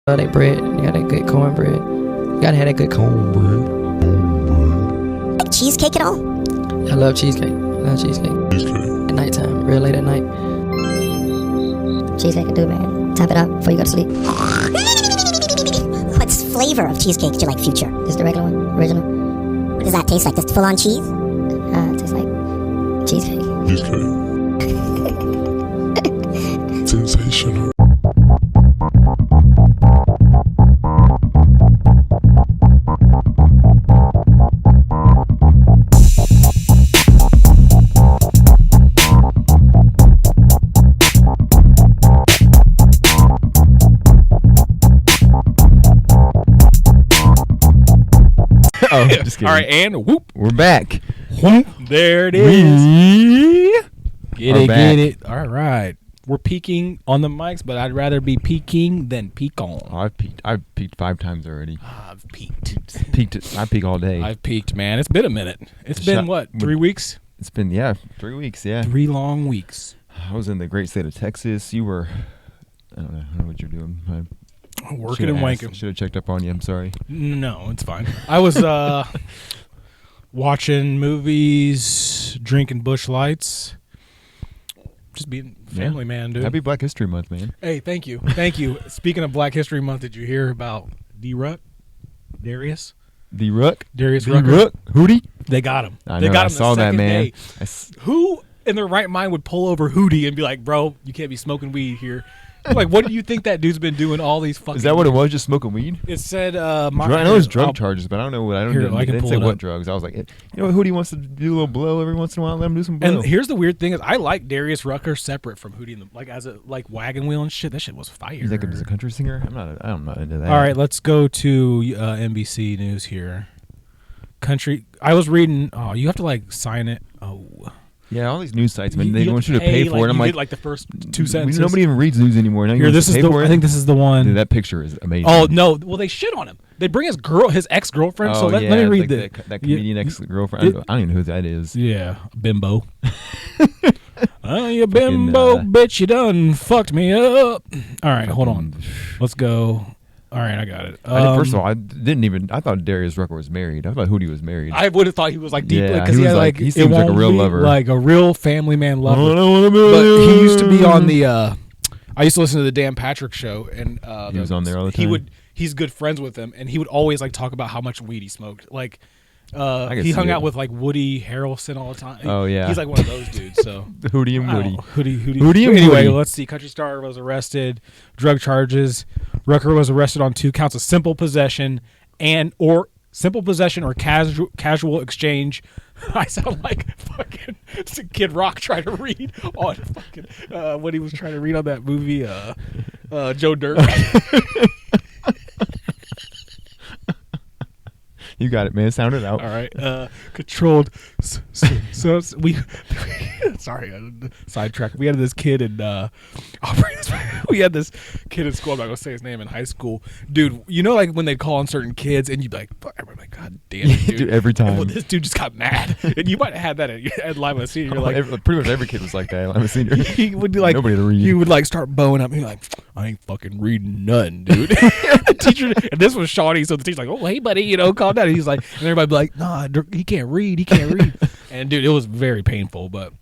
That bread. You got that good cornbread. You gotta have that good cornbread. Like cheesecake at all? I love cheesecake. At nighttime, real late at night. Cheesecake will do, man. Top it up before you go to sleep. What flavor of cheesecake do you like, Future? Just the regular one, original. What does that taste like? Just full-on cheese? It tastes like cheesecake. Sensational. Oh, just kidding. All right, and whoop. We're back. Whoop. There it is. Get it. All right. We're peaking on the mics, but I'd rather be peaking than peak on. Oh, I've peaked 5 times already. I've peaked. I peak all day. I've peaked, man. It's been a minute. It's been, what, 3 weeks? It's been, 3 weeks, yeah. 3 long weeks. I was in the great state of Texas. You were, I don't know what you're doing. Working and wanking. Should have checked up on you. I'm sorry. No, it's fine. I was watching movies, drinking Busch Lights, just being family man, dude. Happy Black History Month, man. Hey, thank you. Speaking of Black History Month, did you hear about D-Ruck? Darius? Darius Rucker? Hootie? They got him. I They know, got I him saw the that, second man. day. Who in their right mind would pull over Hootie and be like, bro, you can't be smoking weed here? Like, what do you think that dude's been doing all these fucking Is that what it years? was, just smoking weed? It said, I know it's drug charges, but I don't know what. Here, I they can didn't pull say it what up. drugs. I was like, Hootie wants to do a little blow every once in a while. Let him do some blow. And here's the weird thing is I like Darius Rucker separate from Hootie, like as a wagon wheel and shit. That shit was fire. He's like a country singer. I'm not into that. All right, let's go to NBC News here. Country. I was reading. Oh, you have to like sign it. Oh. Yeah, all these news sites, man, they want you to pay for it. I'm like the first 2 sentences. Nobody even reads news anymore. Now Here, this is the. I think this is the one. Dude, that picture is amazing. Oh no! Well, they shit on him. They bring his ex-girlfriend. So let me read that comedian ex-girlfriend. I don't even know who that is. Yeah, bimbo. Oh, you bimbo bitch! You done fucked me up. All right, hold on. Let's go. All right, I got it. First of all, I thought Darius Rucker was married. I thought Hootie was married. I would have thought he was like deep, Yeah, because he he was had like- he seems like a real lover. like a real family man lover. But But he used to be on the. I used to listen to the Dan Patrick Show, and He was on there all the time? He's good friends with him, and he would always like talk about how much weed he smoked. Like, can he see hung it. out with like Woody Harrelson all the time. Oh, yeah. he's like one of those dudes. So. Hootie and I don't Woody. know. Hootie. Hootie and Anyway, Woody. let's see. Country star was arrested, drug charges. Rucker was arrested on 2 counts of simple possession or casual exchange. I sound like fucking Kid Rock trying to read on fucking what he was trying to read on that movie, Joe Dirt. You got it, man. Sound it out. All right, controlled. So we. Sorry, sidetrack. We had this kid in. We had this kid in school. I'm not gonna say his name, in high school, dude. You know, like when they call on certain kids, and you'd be like, "Everyone, like, God damn it, dude!" Every time. Well, this dude just got mad, and you might have had that at Lima Senior. You're like, pretty much every kid was like that. I'm a senior. he would be like, Nobody to read. He would like start bowing up. He'd be like, I ain't fucking reading nothing, dude. The teacher, and this was Shawnee, so the teacher's like, oh, hey, buddy, calm down. And he's like, and everybody be like, nah, he can't read. And dude, it was very painful, but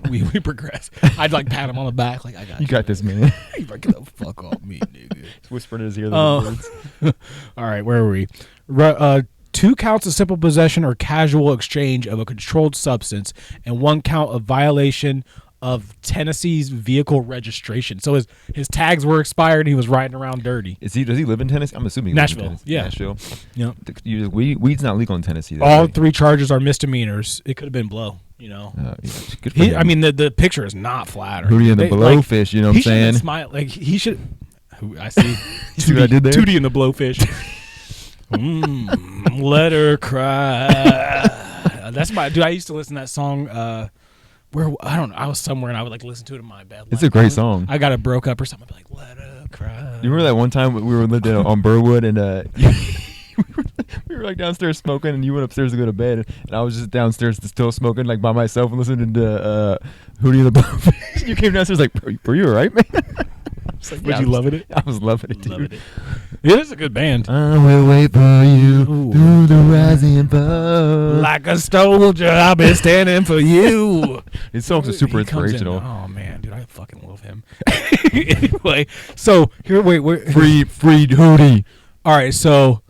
we progressed. I'd like pat him on the back, like, I got you. You got this, man. He's like, get the fuck off me, nigga. Just whispering in his ear. Words. All right, where were we? 2 counts of simple possession or casual exchange of a controlled substance, and 1 count of violation of Tennessee's vehicle registration. So his tags were expired, and he was riding around dirty. Does he live in Tennessee? I'm assuming he Nashville. lives in Tennessee. Yeah. Nashville. Weed's not legal in Tennessee. Though, All right? 3 charges are misdemeanors. It could have been blow, Yeah, good for him. I mean, the picture is not flat. Hootie and the blowfish, you know what I'm saying? He should smile. Like, he should. I see. You see what I did there? Tootie and the blowfish. Let her cry. That's my dude. I used to listen to that song. Where I don't know. I was somewhere and I would like listen to it in my bed. It's a great song. I got it broke up or something. I'd be like, let her cry. You remember that one time we were lived on Burwood and we were like downstairs smoking and you went upstairs to go to bed and I was just downstairs still smoking like by myself and listening to Hootie and the Blowfish. You came downstairs like, bro, you all right, man? Was you loving it? I was loving it, dude. Loving it. It is a good band. I will wait for you Ooh. through the rising fall. Like a soldier, I've been standing for you. His songs are super He comes in- inspirational. Oh man, dude, I fucking love him. Anyway, so here, wait. Free Hootie. All right, so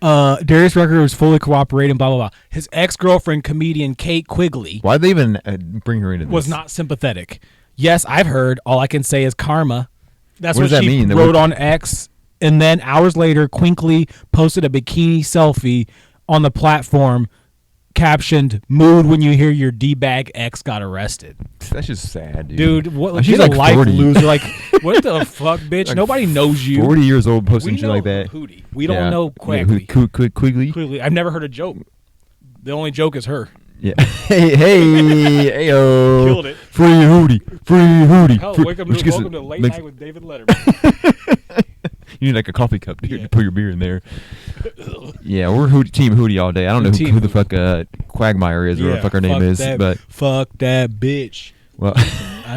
Darius Rucker was fully cooperating. Blah blah blah. His ex-girlfriend, comedian Kate Quigley, Why'd they even bring her into this? was not sympathetic. Yes, I've heard. All I can say is karma. That's What what does that she mean? wrote on X. And then hours later, Quigley posted a bikini selfie on the platform, captioned "Mood when you hear your D-bag ex got arrested." That's just sad, dude. Dude, what? She's She's a like life 40. loser. Like, what the fuck, bitch? Like Nobody knows you. 40 years old posting We shit know like that. Hootie. We don't know Yeah, Quigley. Quigley. Quigley. I've never heard a joke. The only joke is her. Yeah. hey, yo. Killed it. Free Hootie. Hell, Free- welcome we should get to some- Late make- Night with David Letterman. You need like a coffee cup, dude, Yeah. to put your beer in there. Yeah, we're Team Hootie all day. I don't know Team who the Hootie. fuck Quagmire is or what the fuck her name is, but fuck that bitch. well,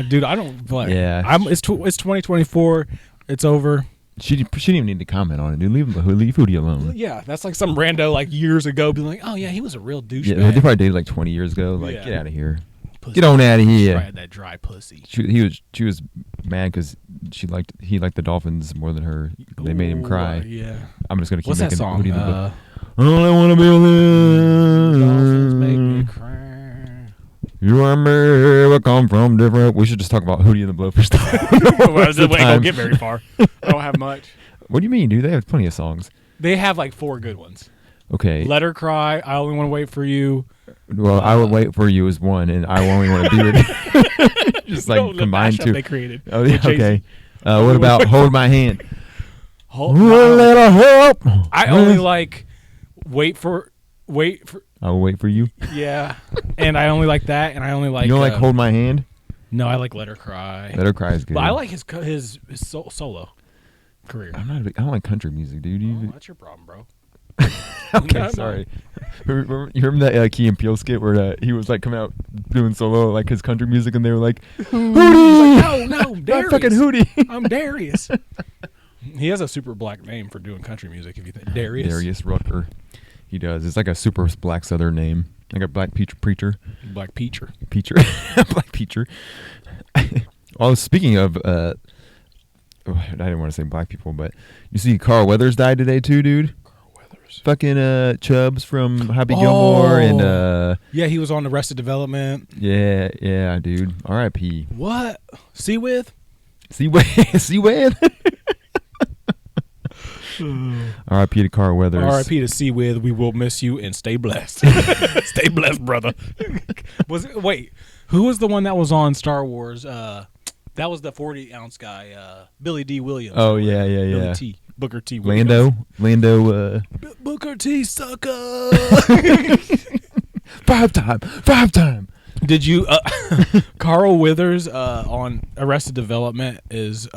Dude, I don't. Like, Yeah. it's 2024. It's over. she didn't even need to comment on it, dude. Leave Hootie alone. Yeah, that's like some rando like years ago being like, oh yeah, he was a real Yeah, douchebag. they probably dated like 20 years ago. Like, Yeah. get out of here. Pussy. Get on out of here. Right, that dry pussy. She was mad because he liked the Dolphins more than her. They made him Ooh, cry. yeah. I'm just gonna keep What's that making song? Hootie the All I wanna be Dolphins make me live. cry. You and me, we come from different. We should just talk about Hootie and the Blowfish. Well, this way don't get very far. I don't have much. What do you mean, dude? They have plenty of songs. They have like 4 good ones. Okay. Let Her Cry. I Only Want to Wait for You. Well, I Will Wait for You is one, and I Only Want to Be With You. Just like No, the combined mashup two. they created. Oh, yeah, with Jay-Z. okay. What about Hold My Hand? Hold, A no, little help. I only like wait for. I Will Wait for You. Yeah, and I only like that, and I only like. You don't like Hold My Hand? No, I like Let Her Cry. Let Her Cry is good. But I like his solo career. I don't like country music, dude. Oh, that's your problem, bro. Okay, No, sorry. You remember that Key and Peele skit where he was like coming out doing solo like his country music, and they were like, "Hootie, No, Darius. not fucking Hootie." I'm Darius. He has a super black name for doing country music. If you think Darius Rucker. He does. It's like a super black Southern name, like a black preacher. Black Peacher. Black Peacher. Well, speaking of, I didn't want to say black people, but you see, Carl Weathers died today too, dude. Fucking Chubbs from Happy Gilmore and Yeah, he was on Arrested Development. yeah, dude. R.I.P. What? See with? See with. R.I.P. to Carl Weathers. R.I.P. to See with. We will miss you and stay blessed. Stay blessed, brother. Wait, who was the one that was on Star Wars? That was the 40-ounce guy, Billy D. Williams. Oh yeah. Billy T. Booker T. Williams. Lando. Booker T. Sucker. Five time. Did you? Carl Withers on Arrested Development is.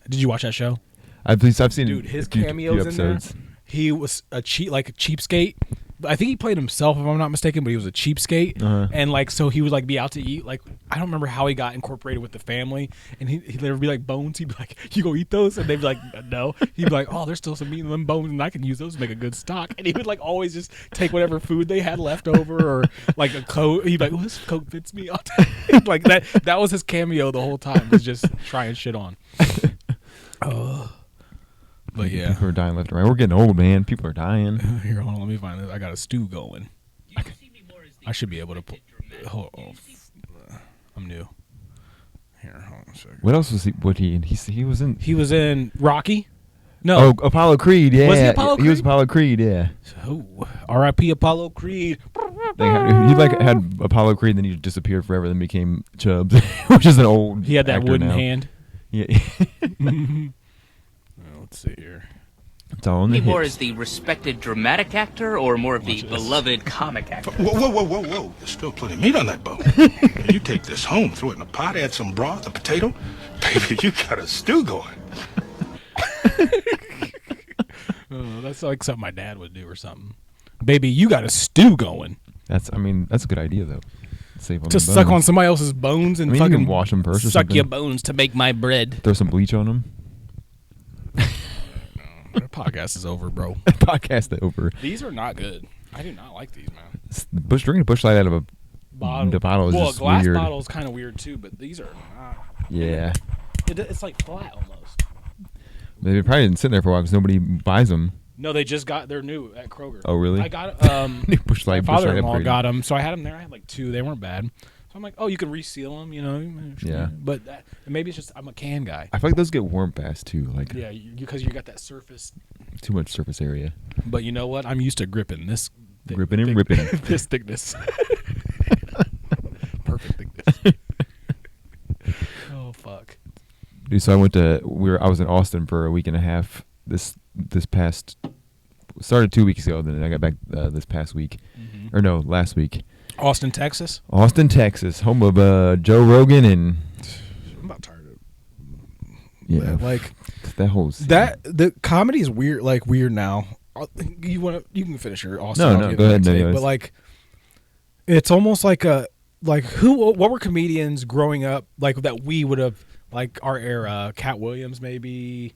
Did you watch that show? I've seen Dude, his a few cameos in there. episodes. He was a cheapskate. I think he played himself, if I'm not mistaken, but he was a cheapskate. Uh-huh. And like, so he would like be out to eat. Like, I don't remember how he got incorporated with the family. And there would be like bones. He'd be like, "You go eat those?" And they'd be like, "No." He'd be like, "Oh, there's still some meat in them bones, and I can use those to make a good stock." And he would like always just take whatever food they had left over, or like a coat. He'd be like, "Oh, this coat fits me." Like that. That was his cameo the whole time. Was just trying shit on. But yeah. People are dying left and right. We're getting old, man. People are dying. Here, hold on. Let me find this. I got a stew going. I should be able to put. Hold on. I'm new. Here, hold on a second. What else was he? He was in. He was in Rocky. No. Oh, Apollo Creed. Yeah, Was he Apollo He was Creed? Apollo Creed. Yeah. Oh, R.I.P. Apollo Creed. He had Apollo Creed, then he disappeared forever, then became Chubbs, which is an old. He had that actor wooden now. hand. Yeah. Let's see here. It's all in the He more hips. as the respected dramatic actor or more of the beloved comic actor? Whoa. There's still plenty of meat on that bone. You take this home, throw it in a pot, add some broth, a potato. Baby, you got a stew going. That's like something my dad would do or something. Baby, you got a stew going. That's a good idea though. Save on To the suck bones. on somebody else's bones and I mean, you fucking can wash them first or suck something. your bones to make my bread. Throw some bleach on them. The podcast is over, bro. Podcast over. These are not good. I do not like these, man. Drinking a Busch Light out of a Bottle. the bottle is Well, a just glass weird. bottle is kind of weird too, but these are not. Yeah. It's like flat almost. They probably been sitting there for a while because nobody buys them. No, they just got. They're new at Kroger. Oh, really? I got New Busch my Light. Busch Light father-in-law upgraded. got them, so I had them there. I had like 2. They weren't bad. So I'm like, oh, you can reseal them, you know? Yeah. But maybe it's just I'm a can guy. I feel like those get warm fast too. Like Yeah, because you got that surface. too much surface area. But you know what? I'm used to gripping this. Gripping and ripping. This thickness. Perfect thickness. Oh fuck. Dude, so I was in Austin for a week and a half. This past started 2 weeks ago. Then I got back this past week, or no, last week. Austin, Texas. Austin, Texas, home of Joe Rogan and I'm about tired of. yeah, Like that whole scene. the comedy is weird. Like weird now. You can finish your Austin. No, I'll no, get go ahead. next No, thing. yes. But like, it's almost like what were comedians growing up like that we would have like our era? Cat Williams maybe.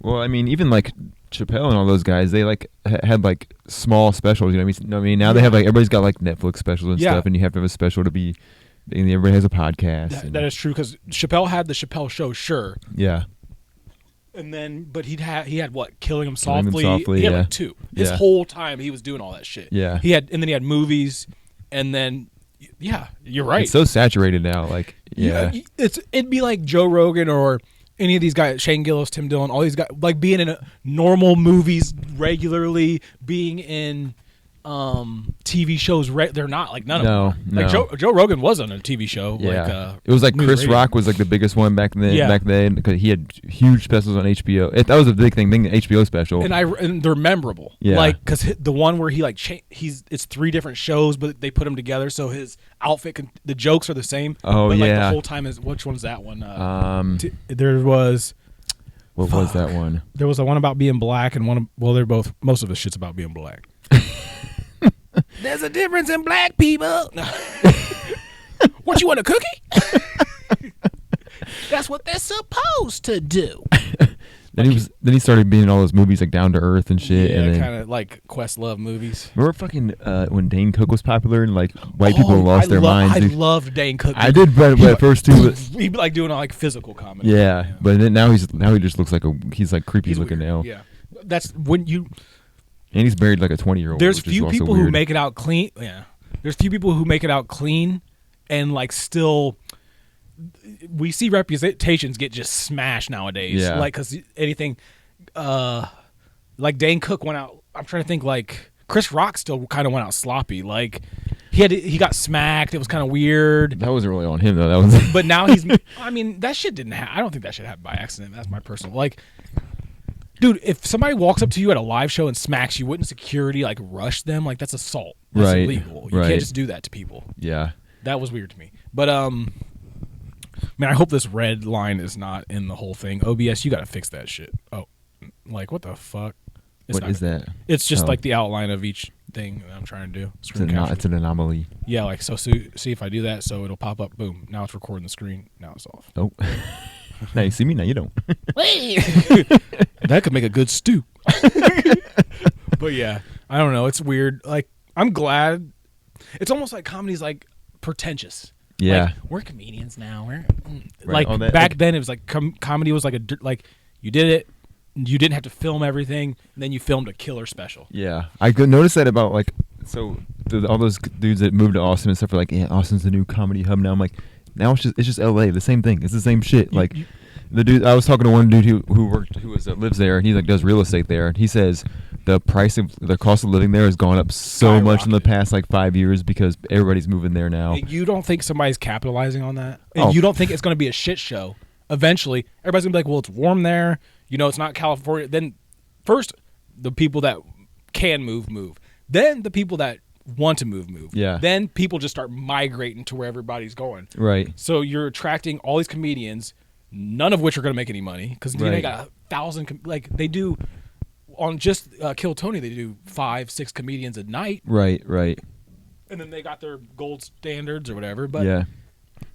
Well, I mean, even like Chappelle and all those guys, they like had like small specials. You know what I mean? Now they have like everybody's got like Netflix specials and Yeah. stuff, and you have to have a special to be. And everybody has a podcast. That is true because Chappelle had the Chappelle Show, sure, Yeah. and then but he had what Killing Him Killing Him Softly. Softly, He had yeah. like 2. His Yeah. whole time he was doing all that shit. Yeah. And then he had movies, and then yeah, you're right. It's so saturated now. Like, yeah. It'd be like Joe Rogan or any of these guys, Shane Gillis, Tim Dillon, all these guys, like being in normal movies regularly, being in TV shows. They're not like none of them. Like no. Joe Rogan was on a TV show. Yeah. Like, it was like News Chris Radio. Rock was like the biggest one back then. Yeah. Back then, because he had huge specials on HBO. That was a big thing. Being an HBO special. And they're memorable. Yeah. Like because the one where he like it's 3 different shows, but they put them together so his outfit the jokes are the same. Oh, but, like, yeah. the whole time is which one's that one? There was. What was that one? There was a one about being black and they're both, most of the shit's about being black. There's a difference in black people. What, you want a cookie? That's what they're supposed to do. Then he started being in all those movies like Down to Earth and shit. Yeah, and then, kind of like Questlove movies. remember fucking when Dane Cook was popular and like white people lost their minds. I dude? loved Dane Cook. I did, but at first too. He'd be like doing like physical comedy. Yeah, but then now he just looks like he's like creepy He's looking weird. now. Yeah, that's when you. And he's married like a 20-year-old. There's which is few also people who weird. make it out clean. Yeah, there's few people who make it out clean, and like still, we see reputations get just smashed nowadays. Yeah. Like because anything, like Dane Cook went out. I'm trying to think like Chris Rock still kind of went out sloppy. Like he got smacked. It was kind of weird. That wasn't really on him though. That was. But now he's. I mean, that shit didn't happen. I don't think that shit happened by accident. That's my personal like. Dude, if somebody walks up to you at a live show and smacks you, wouldn't security like rush them? Like that's assault. That's Right, illegal. You right. can't just do that to people. Yeah. That was weird to me. But man, I hope this red line is not in the whole thing. OBS, you got to fix that shit. Oh, like what the fuck? What is that? It's just Oh. like the outline of each thing that I'm trying to do. It's Screen an, capture. it's an anomaly. Yeah, like so. See if I do that, so it'll pop up. Boom. Now it's recording the screen. Now it's off. Oh. Now you see me. Now you don't. That could make a good stew. But yeah, I don't know. It's weird. Like I'm glad. It's almost like comedy's like pretentious. Yeah. Like, we're comedians now. We're Right. like Oh, that- back like- then. It was like comedy was like like you did it. You didn't have to film everything. And then you filmed a killer special. Yeah, I could notice that about like all those dudes that moved to Austin and stuff are like, yeah, Austin's the new comedy hub now. I'm like, now it's just LA, the same thing. It's the same shit. Like the dude, I was talking to one dude who lives there, and he like does real estate there, and he says the cost of living there has gone up so much in the Skyrocketed. past like 5 years because everybody's moving there now. And you don't think somebody's capitalizing on that? And Oh. you don't think it's going to be a shit show? Eventually, everybody's going to be like, well, it's warm there. You know, it's not California. Then first, the people that can move. Then the people that want to move. Yeah. Then people just start migrating to where everybody's going. Right. So you're attracting all these comedians, none of which are going to make any money because they Right. got 1,000. Like they do on just Kill Tony, they do 5-6 comedians a night, Right. and then they got their gold standards or whatever. But Yeah.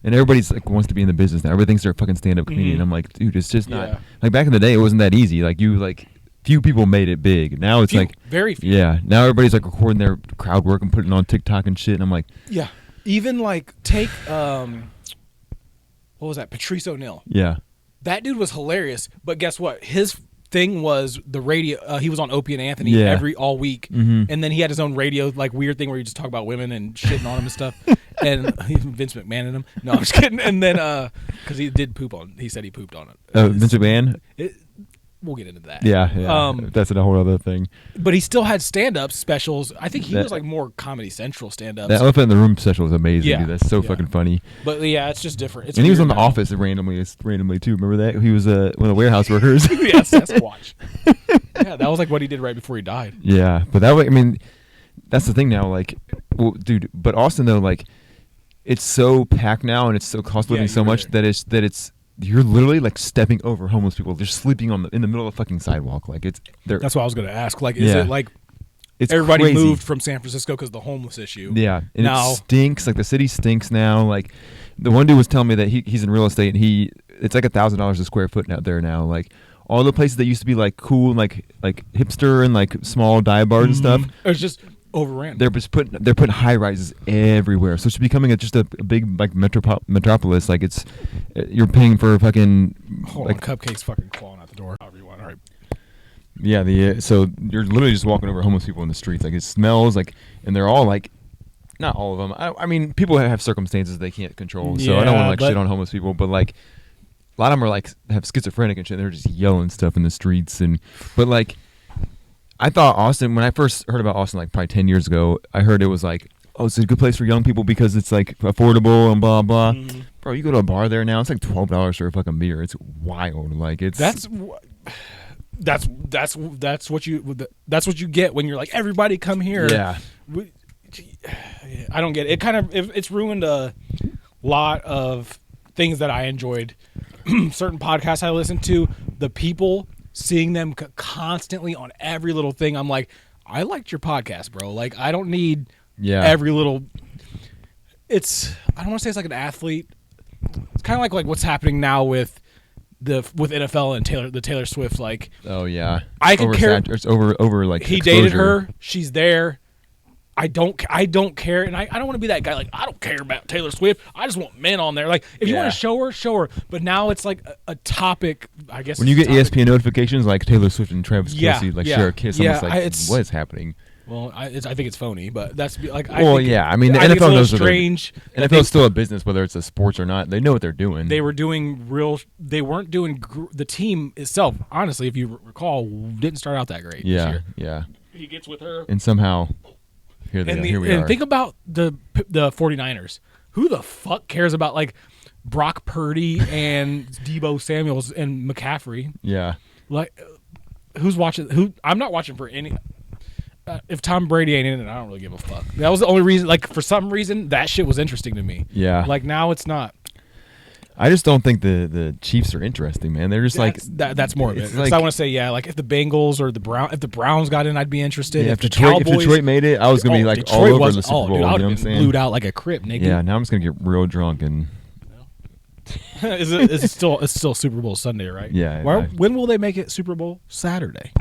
And everybody's like wants to be in the business now. Everything's their fucking stand-up comedian. I'm like, dude, it's just not Yeah. like back in the day. It wasn't that easy. Like you few people made it big. Now it's like very few. Yeah, now everybody's like recording their crowd work and putting it on TikTok and shit. And I'm like, Yeah. Even like take what was that? Patrice O'Neal. yeah, That dude was hilarious, but guess what? His thing was the radio. He was on Opie and Anthony Yeah. all week, and then he had his own radio like weird thing where he just talk about women and shitting on him and stuff. And Vince McMahon in him. No, I'm just kidding. And then because he did poop on, he said he pooped on it. Vince McMahon. We'll get into that. Yeah. That's a whole other thing. But he still had stand-up specials. I think he was like more Comedy Central stand-ups. That Elephant in the Room special is amazing. Yeah. Dude. That's so Yeah. fucking funny. But yeah, it's just different. It's And he was on weird The now. Office randomly too. Remember that? He was one of the warehouse workers. Yeah, Sasquatch. Yeah, that was like what he did right before he died. Yeah, but that way, I mean, that's the thing now. Like, well, dude, but Austin though, like, it's so packed now, and it's so cost living so you're much right. that it's you're literally like stepping over homeless people. They're sleeping in the middle of the fucking sidewalk. Like That's what I was going to ask. Like, is Yeah. it like it's everybody crazy. moved from San Francisco because of the homeless issue? Yeah, and Now- it stinks. Like the city stinks now. Like the one dude was telling me that he's in real estate, and it's like $1,000 a square foot out there now. Like all the places that used to be like cool, and like hipster and like small dive bars and stuff. It's just overran. They're putting high rises everywhere, so it's becoming just a big like metropolis. Like you're paying for fucking Hold like on, Cupcake's fucking clawing out the door. However you want. All right. yeah. So you're literally just walking over homeless people in the streets. Like it smells like, and they're all like, not all of them. I mean, people have circumstances they can't control, so I don't want to like shit on homeless people, but like a lot of them are like have schizophrenic and shit. They're just yelling stuff in the streets, but like. I thought Austin, when I first heard about Austin like probably 10 years ago, I heard it was like, oh, it's a good place for young people because it's like affordable and blah, blah. Bro, you go to a bar there now, it's like $12 for a fucking beer. It's wild. Like That's what you get when you're like, everybody come here. Yeah. I don't get it. It's ruined a lot of things that I enjoyed. Certain podcasts I listened to, the people, seeing them constantly on every little thing. I'm like, I liked your podcast, bro. Like, I don't need every little. I don't want to say it's like an athlete. It's kind of like what's happening now with NFL and the Taylor Swift. Like, oh yeah, I can care. It's over like he exposure. dated her. She's there. I don't care, and I don't want to be that guy. Like, I don't care about Taylor Swift. I just want men on there. Like, if you want to show her. But now it's like a topic. I guess when you get ESPN notifications like Taylor Swift and Travis Kelce like share a kiss, I'm just like, it's what is happening? Well, I think it's phony, but that's like. I mean, the I think NFL knows it's a little strange. NFL's still a business, whether it's a sports or not. They know what they're doing. They were doing They weren't doing the team itself. Honestly, if you recall, didn't start out that great. This year. Yeah. He gets with her, And somehow, here we are. Think about the 49ers. Who the fuck cares about like Brock Purdy and Deebo Samuels and McCaffrey? Yeah. Like, who's watching? I'm not watching for any. If Tom Brady ain't in it, I don't really give a fuck. That was the only reason. Like, for some reason, that shit was interesting to me. Yeah. Like, now it's not. I just don't think the Chiefs are interesting, man. They're just That's more of it. it's 'Cause I want to say, like if the Bengals or if the Browns got in, I'd be interested. Yeah, if the Detroit, Cowboys, if Detroit made it, I was gonna be like Detroit all over was, the Super Bowl. Dude, I you would know what I'm have been saying? blued out like a crib, nigga. Yeah, now I'm just gonna get real drunk and Is it still Super Bowl Sunday, right? Yeah, When will they make it Super Bowl Saturday?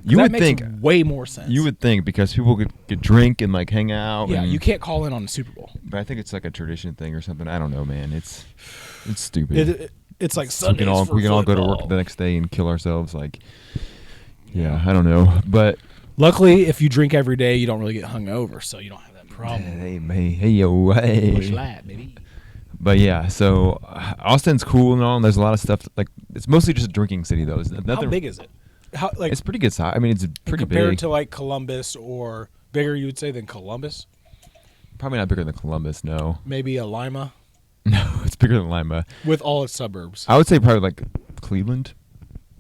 you That would makes think way more sense. you would think because people could drink and like hang out. Yeah, and, you can't call in on the Super Bowl. But I think it's like a tradition thing or something. I don't know, man. It's stupid. It's like we Sundays can all for we can all go to work football. the next day and kill ourselves. Like, yeah, I don't know, but Luckily, if you drink every day, you don't really get hungover, so you don't have that problem. hey, yo, Bush hey. Light, baby. But yeah, so Austin's cool and all. And there's a lot of stuff. Like, it's mostly just a drinking city, though. How big is it? How, like, It's pretty good size. I mean, it's pretty compared big. to like Columbus, or bigger, you would say, than Columbus? Probably not bigger than Columbus. No, Maybe a Lima no, it's bigger than Lima. with all its suburbs. I would say probably like Cleveland.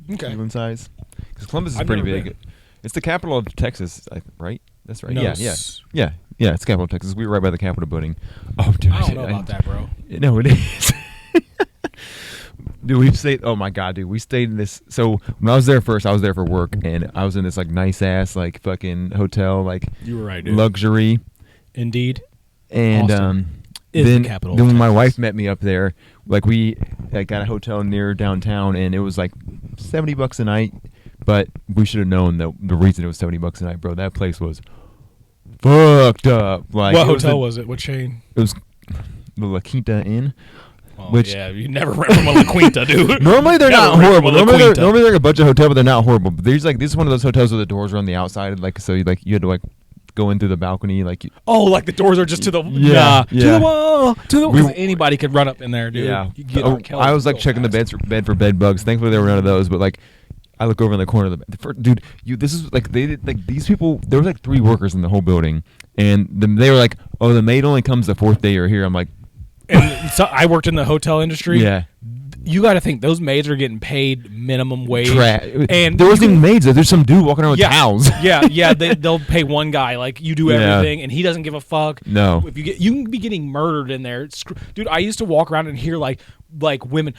Okay. Cleveland size. Because Columbus is I've pretty never big. been. It's the capital of Texas, right? That's right. No, Yeah. It's the capital of Texas. We were right by the Capitol building. Oh, dude, I don't know about that, bro. No, it is. Dude, we've stayed. Oh my god, dude, we stayed in this. So when I was there first, I was there for work, and I was in this like nice ass like fucking hotel, like You were right, dude. luxury. Indeed. And Austin is then the capital of then when my Texas. wife met me up there, like we got a hotel near downtown, and it was like $70 a night, But we should have known that the reason it was $70 a night, bro. That place was fucked up. Like, What hotel was it? What chain? It was the La Quinta Inn. Oh, Which yeah, you never rent from a La Quinta, dude. Normally they're Never not rent horrible. from a La Normally Quinta. they're a budget hotel, but they're not horrible. But there's like, this is one of those hotels where the doors are on the outside, like, so you had to like go in through the balcony, like. Oh, like the doors are just to the to Yeah. the wall, to the. We- 'cause anybody could run up in there, dude. Yeah. You get Oh, R. Kelly I was like so checking the fast. bed for bed bugs. Thankfully there were none of those, but like I look over in the corner of the bed. Dude, this is like they did, like these people. There was like 3 workers in the whole building, and they were like, "Oh, the maid only comes the 4th day you're here." I'm like, And so I worked in the hotel industry. "Yeah." You got to think those maids are getting paid minimum wage. And there wasn't even maids. There's some dude walking around with towels. yeah. They'll pay one guy like you do Yeah. everything, and he doesn't give a fuck. No. If you can be getting murdered in there, dude. I used to walk around and hear like women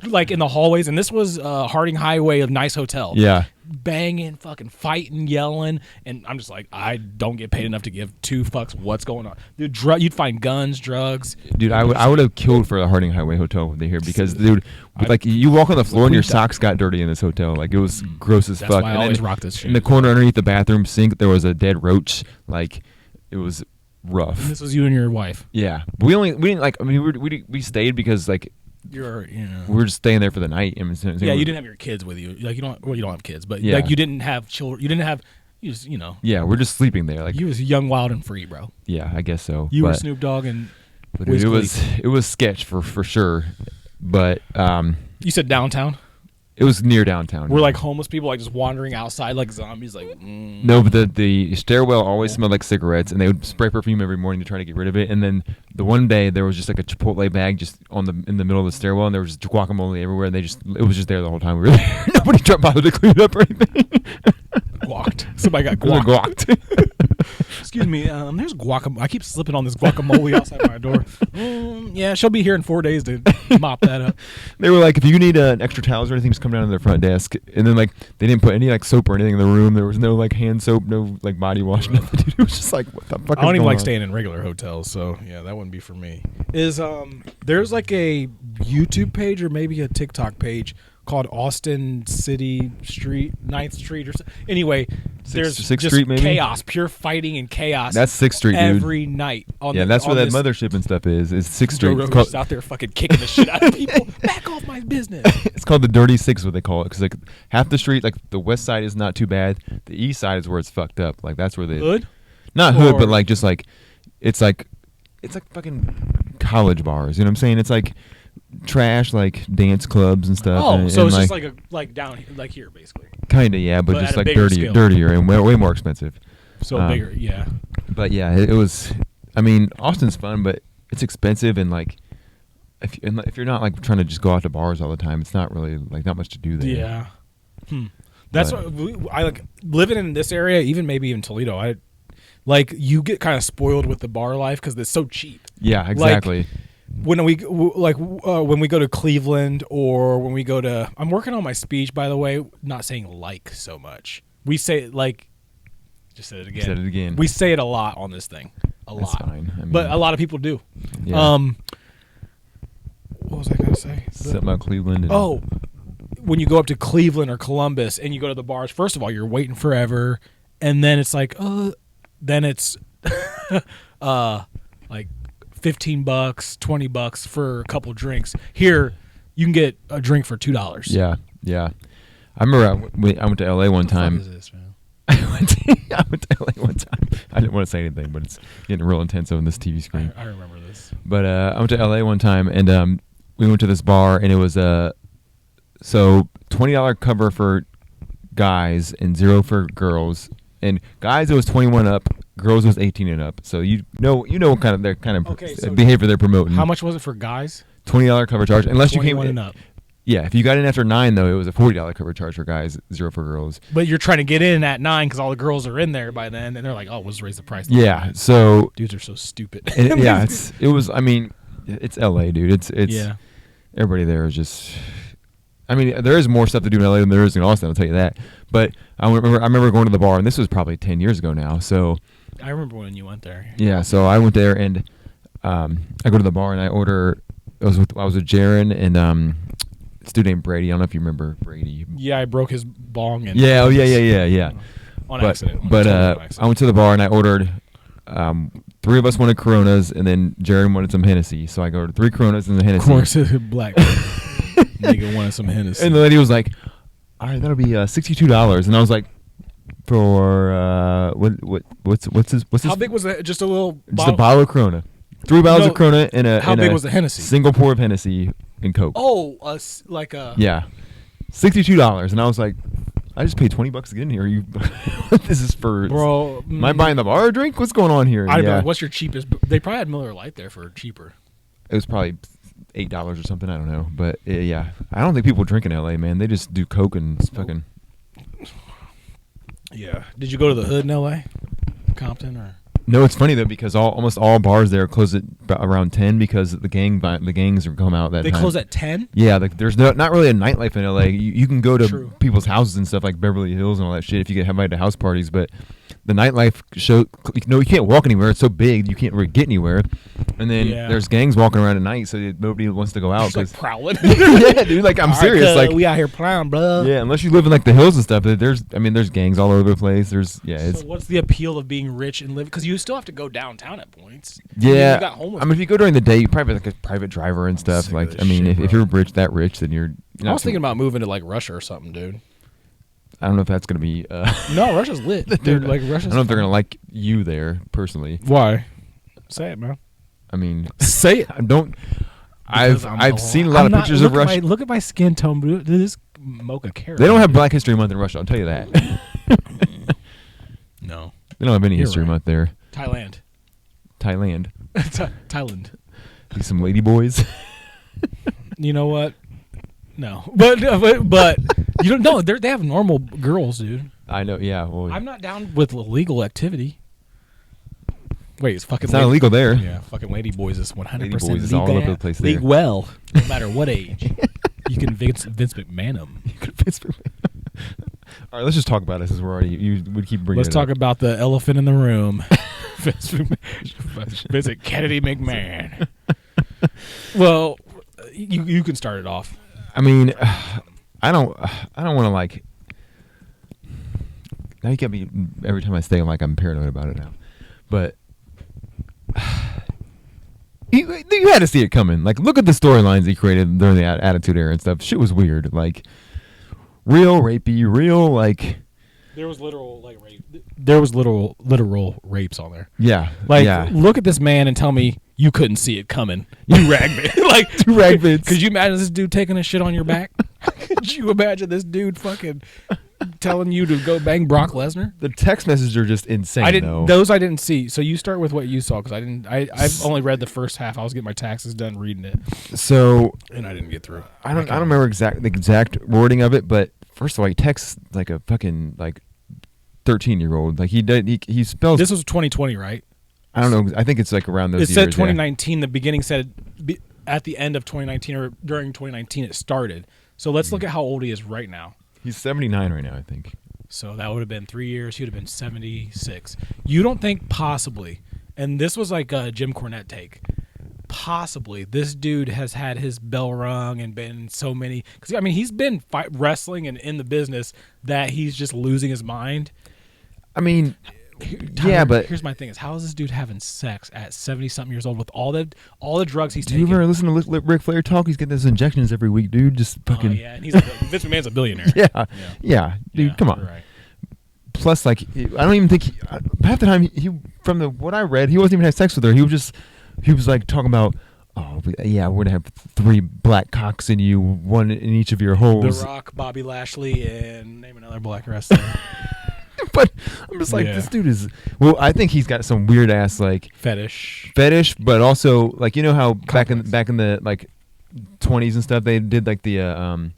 like in the hallways, and this was Harding Highway, a nice hotel. Yeah. Banging, fucking fighting, yelling, and I'm just like, I don't get paid enough to give 2 fucks what's going on. Dude, you'd find guns, drugs. Dude, I would have killed for the Harding Highway Hotel when they here because, dude, like you walk on the floor and your socks got dirty in this hotel. Like it was gross as That's fuck. why I And always then rock this shit. in the corner underneath the bathroom sink, there was a dead roach. Like it was rough. This was you and your wife. Yeah, we didn't like. I mean, we stayed because like we were just staying there for the night. I mean, Yeah, you didn't have your kids with you. Like you don't have kids, but Yeah. like you didn't have children. You didn't have Yeah, we're just sleeping there. Like you was young, wild, and free, bro. yeah, I guess so. You were But- Snoop Dogg and but Wiz dude, Khalifa. it was sketch for sure. But You said downtown. it was near downtown. We're like homeless people, like just wandering outside like zombies. Like No, but the stairwell always smelled like cigarettes, and they would spray perfume every morning to try to get rid of it. And then the one day there was just like a Chipotle bag just in the middle of the stairwell, and there was just guacamole everywhere. And it was just there the whole time we were there. Nobody tried bothered to clean it up or anything. guacked. Somebody got It was guacked. Excuse me. There's guacamole. I keep slipping on this guacamole outside my door. Yeah, she'll be here in 4 days to mop that up. They were like, if you need an extra towels or anything, just come down to their front desk. And then like they didn't put any like soap or anything in the room. There was no like hand soap, no like body wash, nothing. Dude, it was just like, what the fuck? I don't is even going like on? staying in regular hotels, so yeah, that wouldn't be for me. Is there's like a YouTube page or maybe a TikTok page called Austin City Street, 9th Street or something. Anyway, there's Sixth just Street, maybe? chaos, pure fighting and chaos. That's 6th Street, dude. every night. Yeah, that's where that mothership and stuff is. It's 6th Joe Street. Rogan's just out there fucking kicking the shit out of people. Back off my business. It's called the Dirty Six, what they call it, because like half the street, like the west side is not too bad. The east side is where it's fucked up. Like that's where they Hood? not hood, Or- but like just like it's like fucking college bars. You know what I'm saying? It's like trash, like dance clubs and stuff. Oh, and, so and it's just like down like here basically. kind of yeah, but but just at a like bigger scale. dirtier, and way more expensive. So bigger, yeah. But yeah, it was. I mean, Austin's fun, but it's expensive, and like if you're not like trying to just go out to bars all the time, it's not really like not much to do there. Yeah. That's But- what I like living in this area, even maybe in Toledo. I like you get kind of spoiled with the bar life because it's so cheap. Yeah, exactly. When we when we go to Cleveland or when we go to, I'm working on my speech, by the way. Not saying like so much. We say like, just said it again. Said it again. We say it a lot on this thing, That's lot. fine. I mean, But a lot of people do. Yeah. What was I gonna say? Something about Cleveland. And, Oh, when you go up to Cleveland or Columbus and you go to the bars, first of all, you're waiting forever, and then it's like, then it's like $15, $20 for a couple drinks. Here, you can get a drink for $2. yeah, yeah. I remember I went to LA one time. What is this, man? I went to LA one time. I didn't want to say anything, but it's getting real intense on this TV screen. I remember this. But I went to LA one time, and we went to this bar, and it was so $20 cover for guys and $0 for girls. And guys, it was 21 up. Girls, it was 18 and up. So you know what kind of their kind of Okay, so behavior they're promoting. How much was it for guys? $20 cover charge, unless you came 21 and up. Yeah, if you got in after 9 though, it was a $40 cover charge for guys, $0 for girls. But you're trying to get in at 9 because all the girls are in there by then, and they're like, "Oh, we'll just raise the price." Yeah, so Dudes are so stupid. yeah, it was. I mean, it's LA, dude. It's yeah. everybody there is just. I mean, there is more stuff to do in LA than there is in Austin. I'll tell you that. But I remember going to the bar, and this was probably 10 years ago now. So I remember when you went there. yeah, so I went there, and I go to the bar, and I order. I was with Jaron and this dude named Brady. I don't know if you remember Brady. Yeah, I broke his bong and Yeah, yeah. on But accident. but Totally on I accident. went to the bar and I ordered. 3 of us wanted Coronas, and then Jared wanted some Hennessy. So I ordered 3 Coronas and the Of Hennessy. course, black nigga wanted some Hennessy. And the lady was like, "All right, that'll be $62." And I was like, "For what's this? How big was that? Just a little Just bottle? a bottle of Corona, 3 bottles No, of Corona, and a how and big a was the Hennessy? Single pour of Hennessy and Coke. Oh, like a Yeah, $62. And I was like, I just paid $20 to get in here. You, this is for bro. Am I buying the bar a drink? What's going on here? I don't Yeah. know. What's your cheapest? They probably had Miller Lite there for cheaper. It was probably $8 or something. I don't know, but yeah, I don't think people drink in LA, man. They just do Coke and fucking. Yeah. Did you go to the hood in L.A., Compton, or? No, it's funny though because almost all bars there close at around 10 because the gangs are come out that They time. close at 10. Yeah, there's not really a nightlife in LA. You can go to True. people's houses and stuff like Beverly Hills and all that shit if you get invited to house parties, but the nightlife you can't walk anywhere. It's so big you can't really get anywhere. And then Yeah. there's gangs walking around at night, so nobody wants to go out. Just like prowling. Yeah, dude, like I'm serious. Like we out here prowling, bro. yeah, unless you live in like the hills and stuff. But there's gangs all over the place. It's So what's the appeal of being rich and live? Because you still have to go downtown at points. yeah. You got homeless. I mean, if you go during the day, you probably have like a private driver and stuff. Sick of Like this I mean, shit, if bro. you're rich, then you're. I was thinking about moving to like Russia or something, dude. I don't know if that's gonna be. No, Russia's lit, dude. Like Russia's. I don't know if they're gonna like you there personally. Why? Say it, man. I mean, Say it. I don't. Because I've seen a lot of pictures of Russia. Look at my skin tone, bro. This mocha carrot. They don't have Black History Month in Russia. I'll tell you that. No. They don't have any You're History right. Month there. Thailand. Thailand. Thailand. Be some lady boys. You know what? No, but you don't know. They have normal girls, dude. I know. Yeah. Well, I'm not down with illegal activity. Wait, it's fucking. it's not illegal there. Yeah, fucking lady boys is 100% Lady boys legal. is all over the place there. League well, no matter what age. You can Vince McMahon 'em. All right, let's just talk about it since we're already. You would keep bringing. Let's it talk up. about the elephant in the room. Visit Kennedy McMahon. Well, you can start it off. I mean, I don't want to like. Now you get me every time I say I'm paranoid about it now, but you had to see it coming. Like, look at the storylines he created during the Attitude Era and stuff. Shit was weird. Like, real rapey, real like. There was literal like rape. There was literal rapes on there. Yeah, Like, yeah. look at this man and tell me you couldn't see it coming. You ragman. Like, Two ragmans. Could you imagine this dude taking a shit on your back? Could you imagine this dude fucking telling you to go bang Brock Lesnar? The text messages are just insane. though. Those I didn't see. So you start with what you saw because I've only read the first half. I was getting my taxes done reading it, So and I didn't get through. I don't remember the exact wording of it, but first of all, he texts like a fucking like 13-year-old. Like he spells. This was 2020, right? I don't know. I think it's like around those It years. said yeah. 2019. The beginning said at the end of 2019 or during 2019 it started. So let's look at how old he is right now. He's 79 right now, I think. So that would have been 3 years. He would have been 76. You don't think possibly, and this was like a Jim Cornette take, possibly this dude has had his bell rung and been so many, because I mean he's been wrestling and in the business that he's just losing his mind. I mean, Tyler, yeah, but here's my thing: is how is this dude having sex at 70-something years old with all the drugs he's do you taking? ever listen to Ric Flair talk? He's getting those injections every week, dude. Just fucking. Oh yeah, and Vince McMahon's a billionaire. Yeah, dude, Yeah, come on. you're right. Plus, like, I don't even think half the time he from what I read, he wasn't even having sex with her. He was like talking about, oh yeah, we're gonna have 3 black cocks in you, 1 in each of your holes. The Rock, Bobby Lashley, and name another black wrestler. But I'm just like, Yeah. this dude is. Well, I think he's got some weird ass like Fetish. but also like how back in the like 20s and stuff they did like the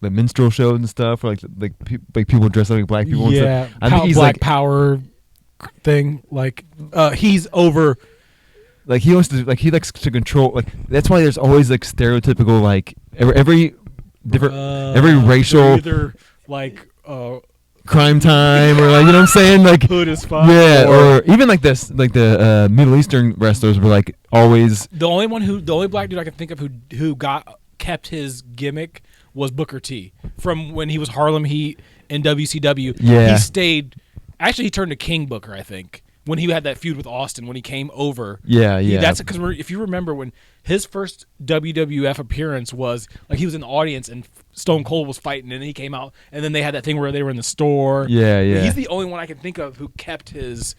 minstrel shows and stuff, or like people dress up like black people. Yeah, and stuff. I think he's black like power thing. Like he's over. like he wants to like he likes to control. Like that's why there's always like stereotypical like every different every racial either like crime time or like you know what I'm saying like hood as fuck. yeah or even like this like the Middle Eastern wrestlers were like always the only black dude I can think of who kept his gimmick was Booker T. From when he was Harlem Heat in WCW. Yeah. He stayed. Actually, he turned to King Booker, I think, when he had that feud with Austin when he came over. Yeah. That's because if you remember when his first WWF appearance was like he was in the audience and Stone Cold was fighting and then he came out and then they had that thing where they were in the store. Yeah. He's the only one I can think of who kept his.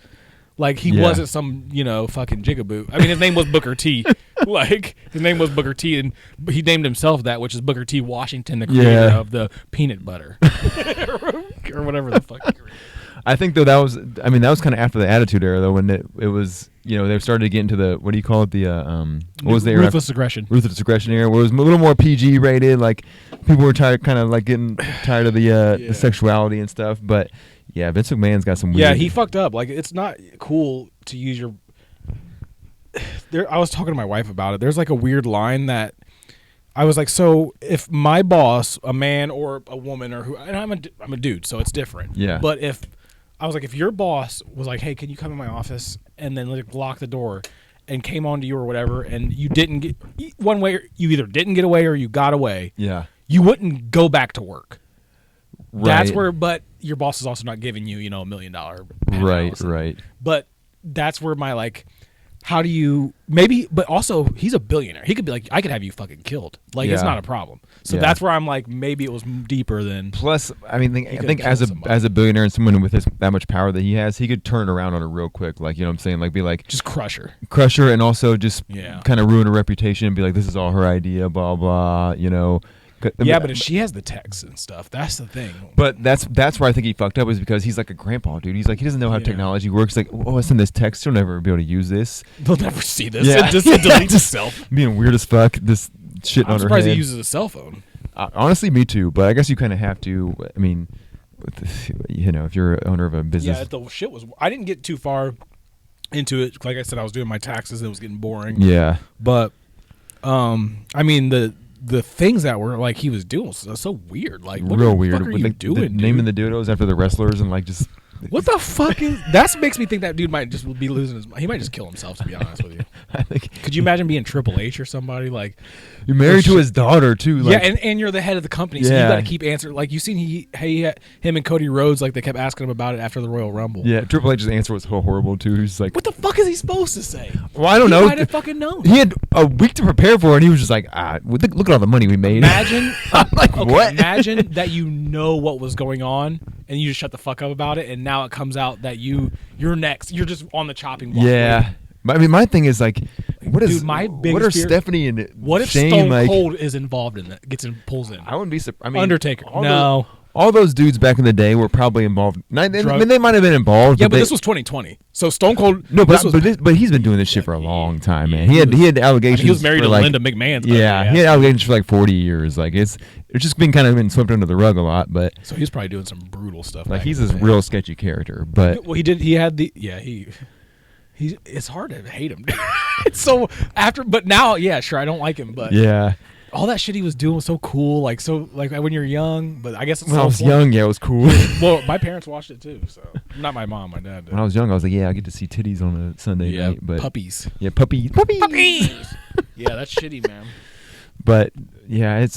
Like, he wasn't some, fucking jigaboo. I mean, his name was Booker T. His name was Booker T, and he named himself that, which is Booker T. Washington, the creator of the peanut butter. Or whatever the fuck. I think, though, that was kind of after the Attitude Era, though, when it was, they started to get into the, what do you call it, the, what was the era? Ruthless Aggression. Ruthless Aggression era, where it was a little more PG rated, like, people were getting tired of the sexuality and stuff, but... Yeah, Vince McMahon's got some weird... Yeah, he fucked up. Like, it's not cool to use your... I was talking to my wife about it. There's, like, a weird line that... I was like, so if my boss, a man or a woman, or who... And I'm a dude, so it's different. Yeah. But if... I was like, if your boss was like, hey, can you come in my office? And then, like, lock the door and came on to you or whatever, and you didn't get... One way, you either didn't get away or you got away. Yeah. You wouldn't go back to work. Right. That's where... But... Your boss is also not giving you, $1 million penthouse. Right. But that's where my how do you maybe? But also, he's a billionaire. He could be like, I could have you fucking killed. Like, it's not a problem. So that's where I'm like, maybe it was deeper than. Plus, I mean, I think as a billionaire and someone with that much power that he has, he could turn around on her real quick. Like, you know what I'm saying? Like, be like, just crush her, and also just kind of ruin her reputation and be like, this is all her idea, blah blah. Yeah, but if she has the texts and stuff, that's the thing. But that's where I think he fucked up, is because he's like a grandpa, dude. He's like, he doesn't know how technology works. Like, oh, I send this text, he'll never be able to use this. They'll never see this. Yeah. It just deletes itself. Being weird as fuck, this shit on her head. I'm surprised he uses a cell phone. Honestly, me too. But I guess you kind of have to. I mean, if you're an owner of a business. Yeah, the shit was. I didn't get too far into it. Like I said, I was doing my taxes. It was getting boring. Yeah. But, I mean the things that were like he was doing was so weird. Like, what real the weird. fuck are you doing, naming the dodos after the wrestlers and like just. What the fuck is that? Makes me think that dude might just be losing his mind. He might just kill himself, to be honest with you. I think. Could you imagine being Triple H or somebody like? You're married to his daughter too. Like, yeah, and you're the head of the company, so you got to keep answering. Like, you seen him and Cody Rhodes, like they kept asking him about it after the Royal Rumble. Yeah, Triple H's answer was so horrible too. He's like, "What the fuck is he supposed to say?" Well, I don't know. He might have fucking known. He had a week to prepare for it, and he was just like, look at all the money we made. Imagine, like, what? Imagine that what was going on, and you just shut the fuck up about it, and now it comes out that you're next. You're just on the chopping block. Yeah. But I mean, my thing is like, what are Stephanie and what if Shane, Stone Cold is involved in that? Pulls in. I wouldn't be surprised. I mean, Undertaker. All those dudes back in the day were probably involved. I mean, they might have been involved. Yeah, but this was 2020. So Stone Cold. No, but he's been doing this shit for a long time, man. He had allegations. He was married to Linda McMahon. Yeah, he had allegations for like 40 years. Like it's just been kind of been swept under the rug a lot. But so he's probably doing some brutal stuff. Like he's a real sketchy character. But well, he had the it's hard to hate him. So but now, yeah, sure, I don't like him, but yeah. All that shit he was doing was so cool, like when you're young. But I guess when I was young, yeah, it was cool. Well, my parents watched it too, so not my mom, my dad did. When I was young, I was like, yeah, I get to see titties on a Sunday night. But puppies. Yeah, puppies. Yeah, that's shitty, man. But yeah,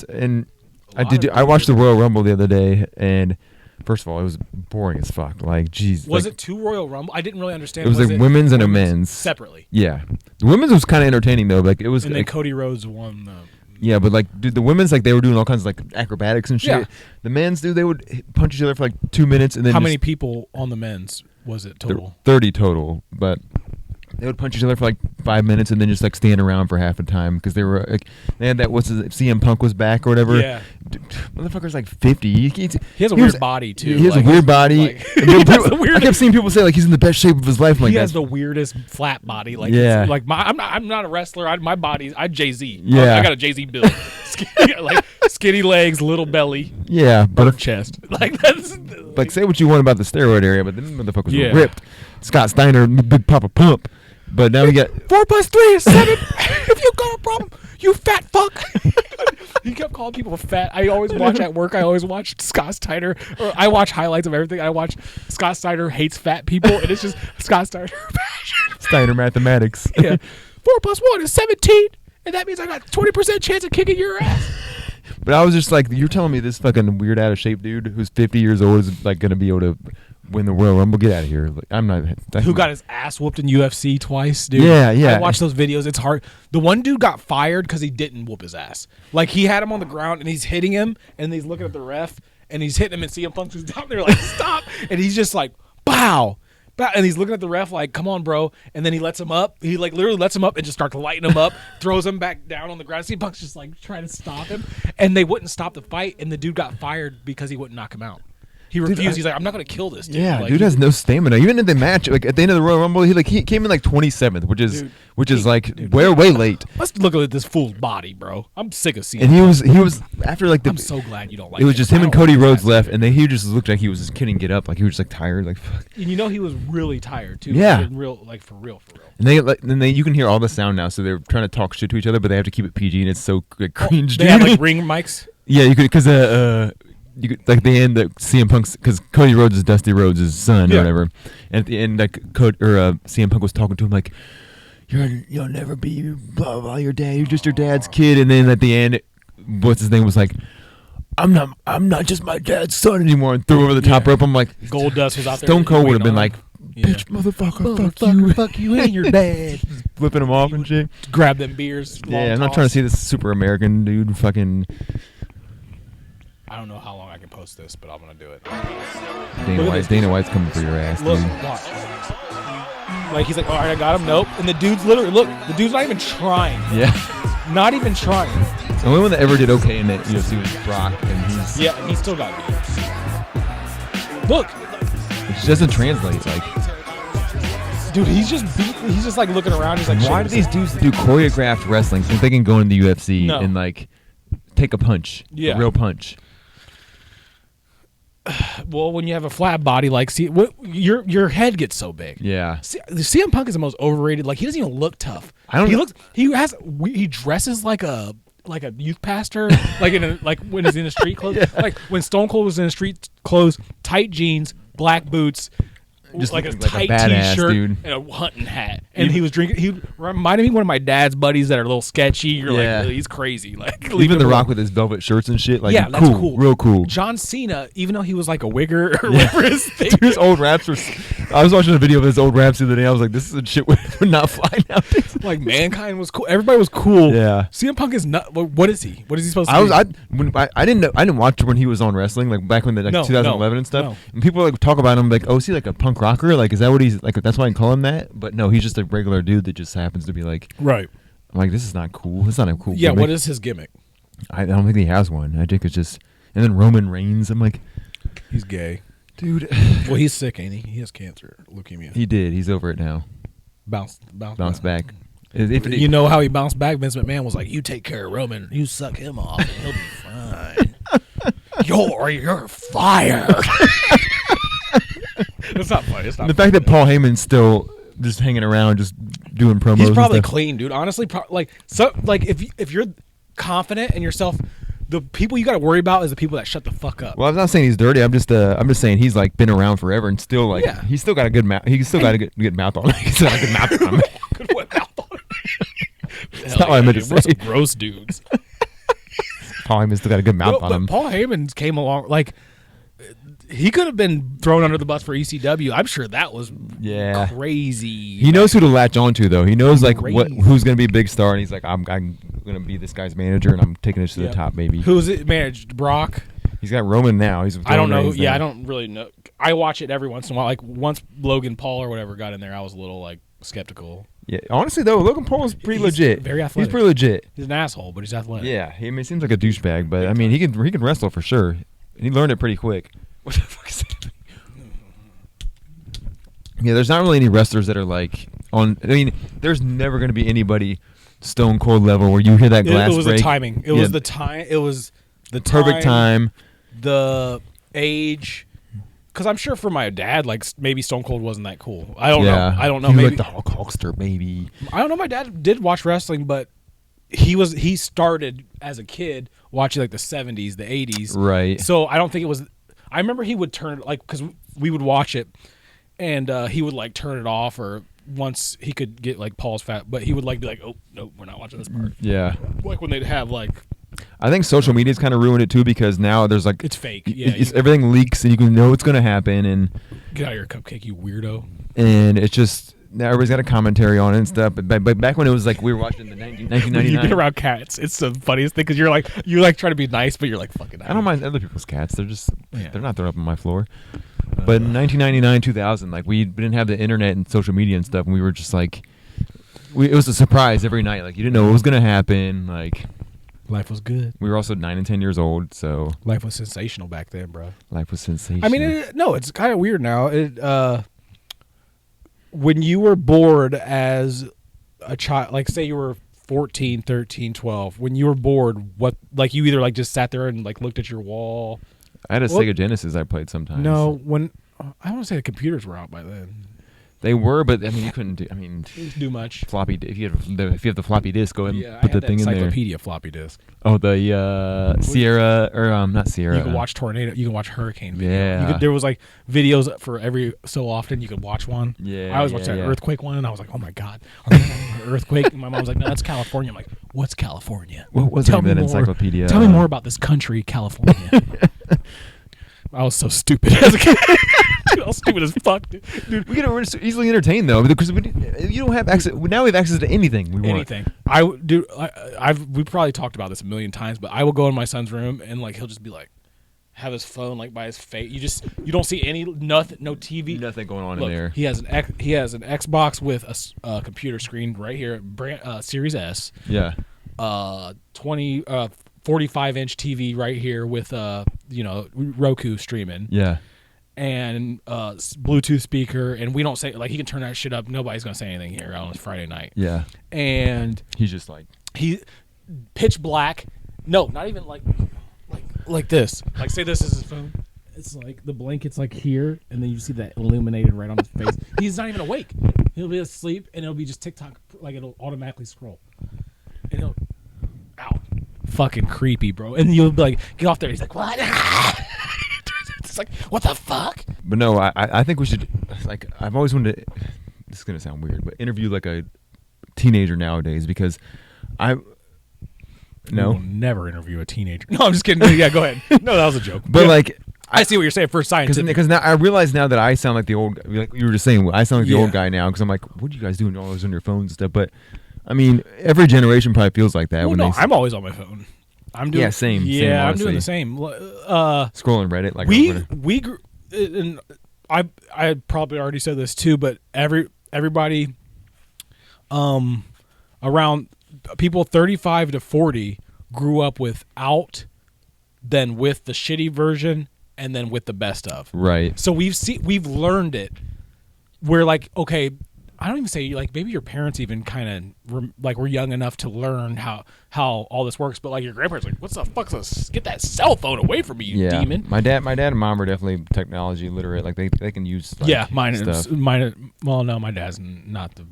I watched the Royal Rumble the other day, and first of all, it was boring as fuck. Like, geez. Was it two Royal Rumble? I didn't really understand. It was like women's and a men's separately. Yeah, the women's was kind of entertaining though. Like it was. And then Cody Rhodes won the. Yeah, but like, dude, the women's like they were doing all kinds of like acrobatics and shit. Yeah. The men's, dude, they would punch each other for like 2 minutes and then. How many people on the men's was it total? 30 total, but. They would punch each other for like 5 minutes and then just like stand around for half the time because they were like they had that CM Punk was back or whatever. Yeah, motherfucker's like 50. He has a weird body too. He has a weird body. I kept seeing people say like he's in the best shape of his life. Like, he has the weirdest flat body. Like yeah, like I'm not a wrestler. My body, I'm Jay-Z. Yeah, I got a Jay-Z build. Like skinny legs, little belly. Yeah, but chest. Like that's like say what you want about the steroid area, but them motherfuckers were ripped. Scott Steiner, Big Papa Pump. But now we got 4 + 3 is 7. If you got a problem, you fat fuck. He kept calling people fat. I always watch at work. I always watch Scott Steiner. Or I watch highlights of everything. I watch Scott Steiner hates fat people, and it's just Scott Steiner. Steiner mathematics. Yeah, 4 + 1 is 17, and that means I got 20% chance of kicking your ass. But I was just like, you're telling me this fucking weird out of shape dude who's 50 years old is like gonna be able to win the Royal Rumble? Get out of here! Like, I'm not. Who got his ass whooped in UFC twice, dude? Yeah. I watched those videos. It's hard. The one dude got fired because he didn't whoop his ass. Like he had him on the ground and he's hitting him, and he's looking at the ref and he's hitting him, and CM Punk's down there like stop, and he's just like bow. And he's looking at the ref like, come on, bro. And then he lets him up. He like literally lets him up and just starts lighting him up, throws him back down on the ground. CM Punk's just like trying to stop him. And they wouldn't stop the fight. And the dude got fired because he wouldn't knock him out. He refused. He's like, I'm not going to kill this dude. Yeah, like, dude has no stamina. Even in the match, like at the end of the Royal Rumble, he came in like 27th, which is way late. Let's look at this fool's body, bro. I'm sick of seeing And he was after like I'm so glad you don't like it. Was just him and Cody like Rhodes left, and then he just looked like he was just couldn't get up, like he was just like tired, like fuck. And you know he was really tired too. Yeah. Like, for real. And you can hear all the sound now, so they're trying to talk shit to each other, but they have to keep it PG, and it's so like, cringe. They dude. have like ring mics. Yeah, you could because you could, like the end that CM Punk's because Cody Rhodes is Dusty Rhodes' son or whatever, and at the end like CM Punk was talking to him like, you'll never be blah blah your dad, you're just your dad's kid, and then at the end, what's his name was like, I'm not just my dad's son anymore, and threw over the top rope. I'm like, Goldust was out there. Stone Cold would have been like, Yeah. bitch, motherfucker, fuck you and your dad, flipping him off and shit. Grab them beers. Yeah, I'm not trying to see this super American dude fucking. I don't know how long I can post this, but I'm gonna do it. Dana White's coming for your ass, Look, dude. watch. Like he's like, all right, I got him. Nope. And the dude's literally the dude's not even trying. Yeah. Not even trying. The only one that ever did okay in that UFC was Brock, and He still got beat. Look, it doesn't translate. Like, dude, he's just like looking around. He's like, why do these dudes do choreographed wrestling think they can go into the UFC and like take a punch, a real punch? Well, when you have a flat body, like, your head gets so big. Yeah. CM Punk is the most overrated. Like, he doesn't even look tough. He dresses like a youth pastor, like when he's in the street clothes. Like when Stone Cold was in the street clothes, tight jeans, black boots, just like a looking tight like a badass t-shirt dude. and a hunting hat. And he was drinking. He reminded me of one of my dad's buddies that are a little sketchy. You're like, he's crazy. Like even The Rock with his velvet shirts and shit. Like, yeah, that's cool, real cool. John Cena, even though he was like a wigger or whatever his thing. Dude, his old raps were. I was watching a video of his old raps the other day. I was like, this is shit would not fly nowadays. Like Mankind was cool. Everybody was cool. Yeah. CM Punk is not. What is he? What is he supposed to be? I didn't know. I didn't watch when he was on wrestling, like back when 2011 and stuff. No. And people like talk about him like, oh, is he like a punk rocker? Like, is that what he's like? That's why I call him that. But no, he's just a regular dude that just happens to be like. Right. I'm like, this is not cool. It's not a cool. Yeah. gimmick. What is his gimmick? I don't think he has one. I think it's just. And then Roman Reigns. I'm like, He's gay. dude. Well, he's sick, ain't he? He has cancer, leukemia. He did. He's over it now. Bounce back. You know how he bounced back? Vince McMahon was like, "You take care of Roman, you suck him off, and he'll be fine." You're fired. It's not funny. It's not. The fact that Paul Heyman's still just hanging around, just doing promos. He's probably and stuff. clean, dude. Honestly, if you're confident in yourself, the people you got to worry about is the people that shut the fuck up. Well, I'm not saying he's dirty. I'm just saying he's like been around forever and still like he's still got a good mouth. He's still got a good mouth on him. He's got a good mouth on him. Good mouth on him. That's not what I meant to We're say. some gross dudes. Paul Heyman's still got a good mouth on him. Paul Heyman came along like he could have been thrown under the bus for ECW. I'm sure that was crazy. He knows who to latch onto though. He knows like who's gonna be a big star, and he's like, I'm gonna be this guy's manager, and I'm taking it to the top, baby. Who's it managed? Brock. He's got Roman now. He's with I don't know. Reigns Yeah, now. I don't really know. I watch it every once in a while. Like once Logan Paul or whatever got in there, I was a little like skeptical. Yeah, honestly though, Logan Paul is pretty legit. Very athletic. He's pretty legit. He's an asshole, but he's athletic. Yeah, he seems like a douchebag, but I mean, he can wrestle for sure. He learned it pretty quick. What the fuck is happening? Yeah, there's not really any wrestlers that are like on. I mean, there's never going to be anybody Stone Cold level where you hear that glass break. It was the timing. It was the time. It was the perfect time. The age. Because I'm sure for my dad, like maybe Stone Cold wasn't that cool. I don't know. I don't know. He maybe like the Hulkster, baby. I don't know. My dad did watch wrestling, but he started as a kid watching like the 70s, the 80s. Right. So I don't think it was. I remember he would turn like because we would watch it, and he would like turn it off or once he could get like Paul's fat, but he would like be like, oh no, we're not watching this part. Yeah. Like when they'd have like. I think social media's kind of ruined it too because now there's like It's fake. Yeah, everything leaks and you can know what's going to happen and get out of your cupcake, you weirdo. And it's just now everybody's got a commentary on it and stuff. But back when it was like we were watching the 1999. You get around cats, it's the funniest thing because you're like trying to be nice, but you're like fucking. I don't mind other people's cats. They're just they're not thrown up on my floor. But in 1999, 2000, like we didn't have the internet and social media and stuff, and we were just like, it was a surprise every night. Like you didn't know what was gonna happen. Like life was good. We were also 9 and 10 years old, so life was sensational back then, bro. Life was sensational. I mean, it's kind of weird now. When you were bored as a child, like say you were 14, 13, 12, when you were bored, what, like you either like just sat there and like looked at your wall. I had a Sega Genesis I played sometimes. No, when I want to say the computers were out by then. They were, but I mean, you couldn't do. I mean, do much. Floppy. If you have the floppy disk, go ahead and put I the thing in there. Encyclopedia floppy disk. Oh, the Sierra or not Sierra. You can watch tornado. You can watch hurricane. Video. Yeah. There was like videos for every so often. You could watch one. Yeah. I always watched that earthquake one, and I was like, oh my god, are we having an earthquake? And my mom was like, no, that's California. I'm like, what's California? What was that encyclopedia? Tell me more about this country, California. I was so stupid as a kid. Dude, I was stupid as fuck, dude. We get so easily entertained though because you don't have access. Now we have access to anything we want. Anything. We probably talked about this a million times, but I will go in my son's room and like he'll just be like, have his phone like by his face. You don't see nothing, no TV, nothing going on Look, in there. He has an Xbox with a computer screen right here, Series S. Yeah. 45-inch TV right here with Roku streaming. Yeah. And Bluetooth speaker, and we don't say like he can turn that shit up. Nobody's gonna say anything here on Friday night. Yeah. And he's just like pitch black. No, not even like this. Like say this is his phone. It's like the blanket's like here, and then you see that illuminated right on his face. He's not even awake. He'll be asleep, and it'll be just TikTok. Like it'll automatically scroll, and he'll. Ow. Fucking creepy, bro. And you'll be like, get off there. He's like, what? It's like, what the fuck? But no, I think we should, like, I've always wanted to, this is going to sound weird, but interview like a teenager nowadays because we will never interview a teenager. No, I'm just kidding. Yeah, go ahead. No, that was a joke. But like, I see what you're saying for science. Because now I realize now that I sound like the old, like you were just saying, I sound like the old guy now because I'm like, what are you guys doing always on your phones and stuff? But I mean, every generation probably feels like that. I'm always on my phone. I'm doing same. Yeah, same, I'm doing the same. Scrolling Reddit, like we grew, and I probably already said this too, but everybody, around people 35 to 40 grew up without, then with the shitty version, and then with the best of. Right. So we've learned it. We're like, okay. I don't even say like maybe your parents even kind of were young enough to learn how all this works, but like your grandparents like, what's the fuck? Get that cell phone away from me, you demon. My dad and mom are definitely technology literate. Like they can use mine stuff. Well, no, my dad's not the.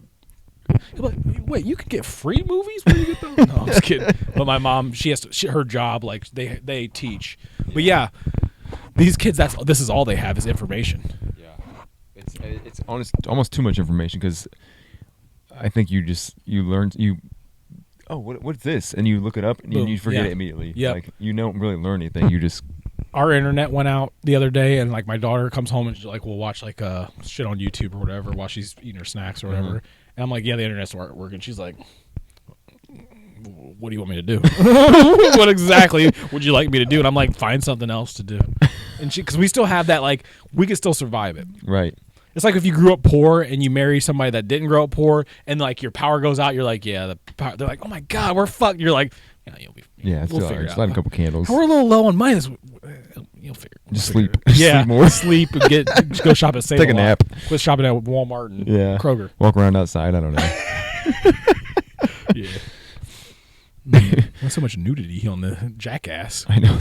Like, wait, you can get free movies? Where do you get those? No, I'm just kidding. But my mom, her job, like they teach. But yeah, these kids, this is all they have is information. It's almost too much information because I think you learn what's this, and you look it up and you forget it immediately. Yeah, like you don't really learn anything. You just our internet went out the other day, and like my daughter comes home and she's like, we'll watch like shit on YouTube or whatever while she's eating her snacks or whatever. Mm-hmm. And I'm like, yeah, the internet's working. She's like, what do you want me to do? What exactly would you like me to do? And I'm like, find something else to do. And because we still have that, like we can still survive it. Right. It's like if you grew up poor and you marry somebody that didn't grow up poor, and like your power goes out, you're like, yeah, they're like, oh my god, we're fucked. You're like, yeah, you'll be. Yeah, we'll figure it out. Just light a couple candles. We're a little low on money. You'll figure. Just sleep. Yeah, sleep more. Sleep and just go shop at Save. Take a nap. Quit shopping at Walmart and Kroger. Walk around outside. I don't know. Yeah. Not so much nudity on the Jackass. I know.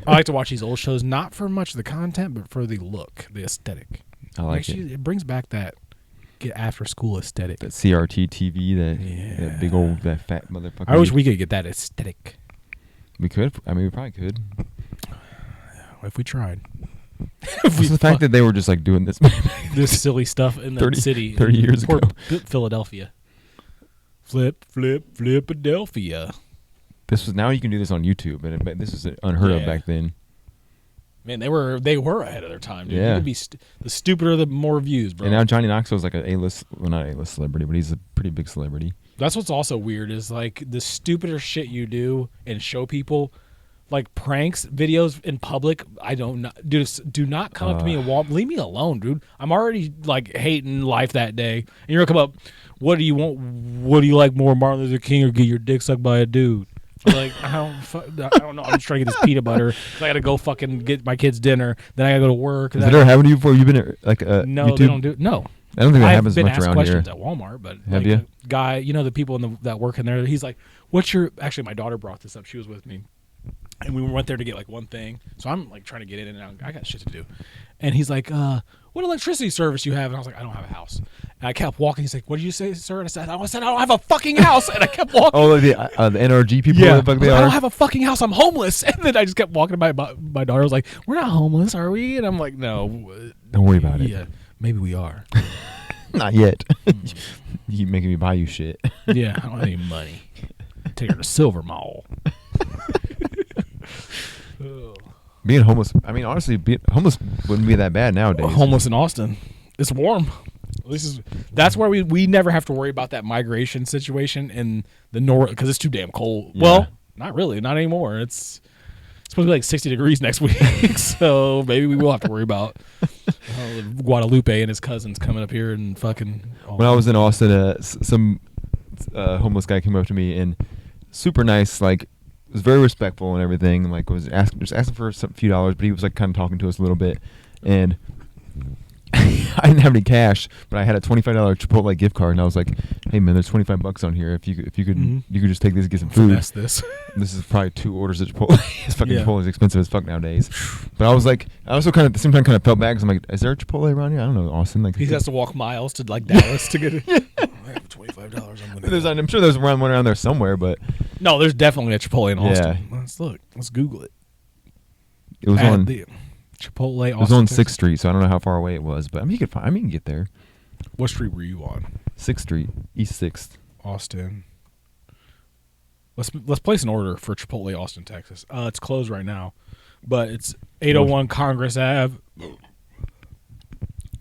I like to watch these old shows, not for much of the content, but for the look, the aesthetic. I like it. It brings back that after school aesthetic. That CRT TV, that big old, that fat motherfucker. I wish we could get that aesthetic. We could. I mean, we probably could. If we tried. The fact that they were just like doing this silly stuff in the city 30 years ago. Philadelphia. Flip, Philadelphia. This was now you can do this on YouTube, but this was unheard of back then. Man, they were ahead of their time, dude. Yeah. You could be the stupider, the more views, bro. And now Johnny Knoxville's like not A-list celebrity, but he's a pretty big celebrity. That's what's also weird is like the stupider shit you do and show people, like pranks videos in public. I don't know, dude. Do not come up to me and leave me alone, dude. I'm already like hating life that day, and you're gonna come up. What do you want? What do you like more, Martin Luther King or get your dick sucked by a dude? Like I don't know. I'm just trying to get this peanut butter. So I got to go fucking get my kids dinner. Then I got to go to work. Has it ever happened to you before? You've been like no, YouTube? They don't do it. No. I don't think that I've happens been much asked around here. questions at Walmart, but Have like you? a guy, you know, the people that work in there. He's like, "What's your?" Actually, my daughter brought this up. She was with me, and we went there to get like one thing. So I'm like trying to get in and out. I got shit to do, and he's like, "What electricity service you have?" And I was like, "I don't have a house." And I kept walking. He's like, "What did you say, sir?" And I said, "I don't have a fucking house." And I kept walking. Oh, the NRG people. Yeah, the fuck they I are. don't have a fucking house. I'm homeless. And then I just kept walking by my daughter. Was like, "We're not homeless, are we?" And I'm like, "No." Don't worry about it. Yeah, maybe we are. Not yet. You keep making me buy you shit. Yeah, I don't have any money. Take her to Silver Mall. Being homeless, I mean, honestly, being homeless wouldn't be that bad nowadays. Homeless in Austin. It's warm. That's where we never have to worry about that migration situation in the north because it's too damn cold. Yeah. Well, not really, not anymore. It's supposed to be like 60 degrees next week, so maybe we will have to worry about Guadalupe and his cousins coming up here and fucking. When I was in Austin, some homeless guy came up to me and super nice, like was very respectful and everything. Like was just asking for a few dollars, but he was like kind of talking to us a little bit, and I didn't have any cash, but I had a $25 Chipotle gift card, and I was like, "Hey man, there's $25 on here. If you could, you could just take this, and get some food." Finesse this. This is probably 2 orders of Chipotle. It's fucking Chipotle is expensive as fuck nowadays. But I was like, I also kind of at the same time kind of felt bad because I'm like, is there a Chipotle around here? I don't know, Austin. Like He has to walk miles to like Dallas to get it. I have $25. I'm sure there's one around there somewhere, but No, there's definitely a Chipotle in Austin. Yeah. Let's look. Let's Google it. it was Add on the Chipotle. it was on 6th Street, so I don't know how far away it was, but I mean you can get there. What street were you on? 6th Street, East 6th. Austin. Let's place an order for Chipotle Austin, Texas. It's closed right now, but it's 801 Congress Ave.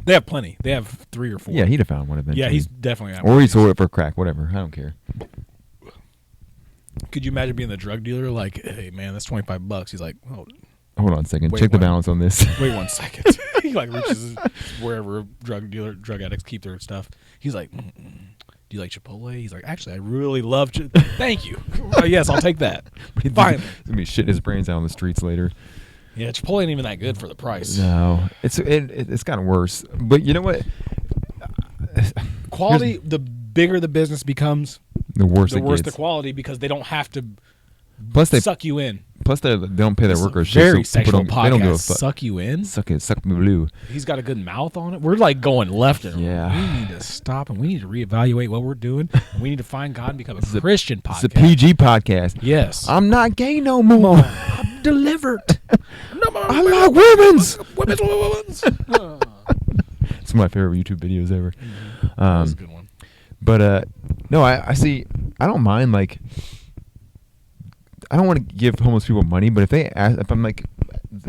They have plenty. They have 3 or 4. Yeah, he'd have found one eventually. Yeah, he's definitely out. or he sold it for crack, whatever. I don't care. Could you imagine being the drug dealer? Like, hey man, that's $25. He's like, oh, Hold on a second. Wait, Check the what? balance on this. wait 1 second. He like reaches wherever drug addicts keep their stuff. He's like, do you like Chipotle? He's like, actually, I really love Thank you. Yes, I'll take that. Fine. He's gonna be shitting his brains out on the streets later. Yeah, Chipotle ain't even that good for the price. No, it's gotten worse. But you know what? Quality, the bigger the business becomes, The worse the it worse gets. the quality because they don't have to Plus they suck you in. don't pay their This is a workers shit. very so people sexual they don't give a podcast. fuck. Suck you in. Suck me blue. He's got a good mouth on it. We're like going left and Yeah. right. We need to stop and we need to reevaluate what we're doing. And we need to find God and become a Christian podcast. It's a PG podcast. Yes. I'm not gay no more. I'm delivered. I like women's. Women's. It's one of my favorite YouTube videos ever. That's a good one. But no, I see. I don't mind. Like, I don't want to give homeless people money, but if I'm like,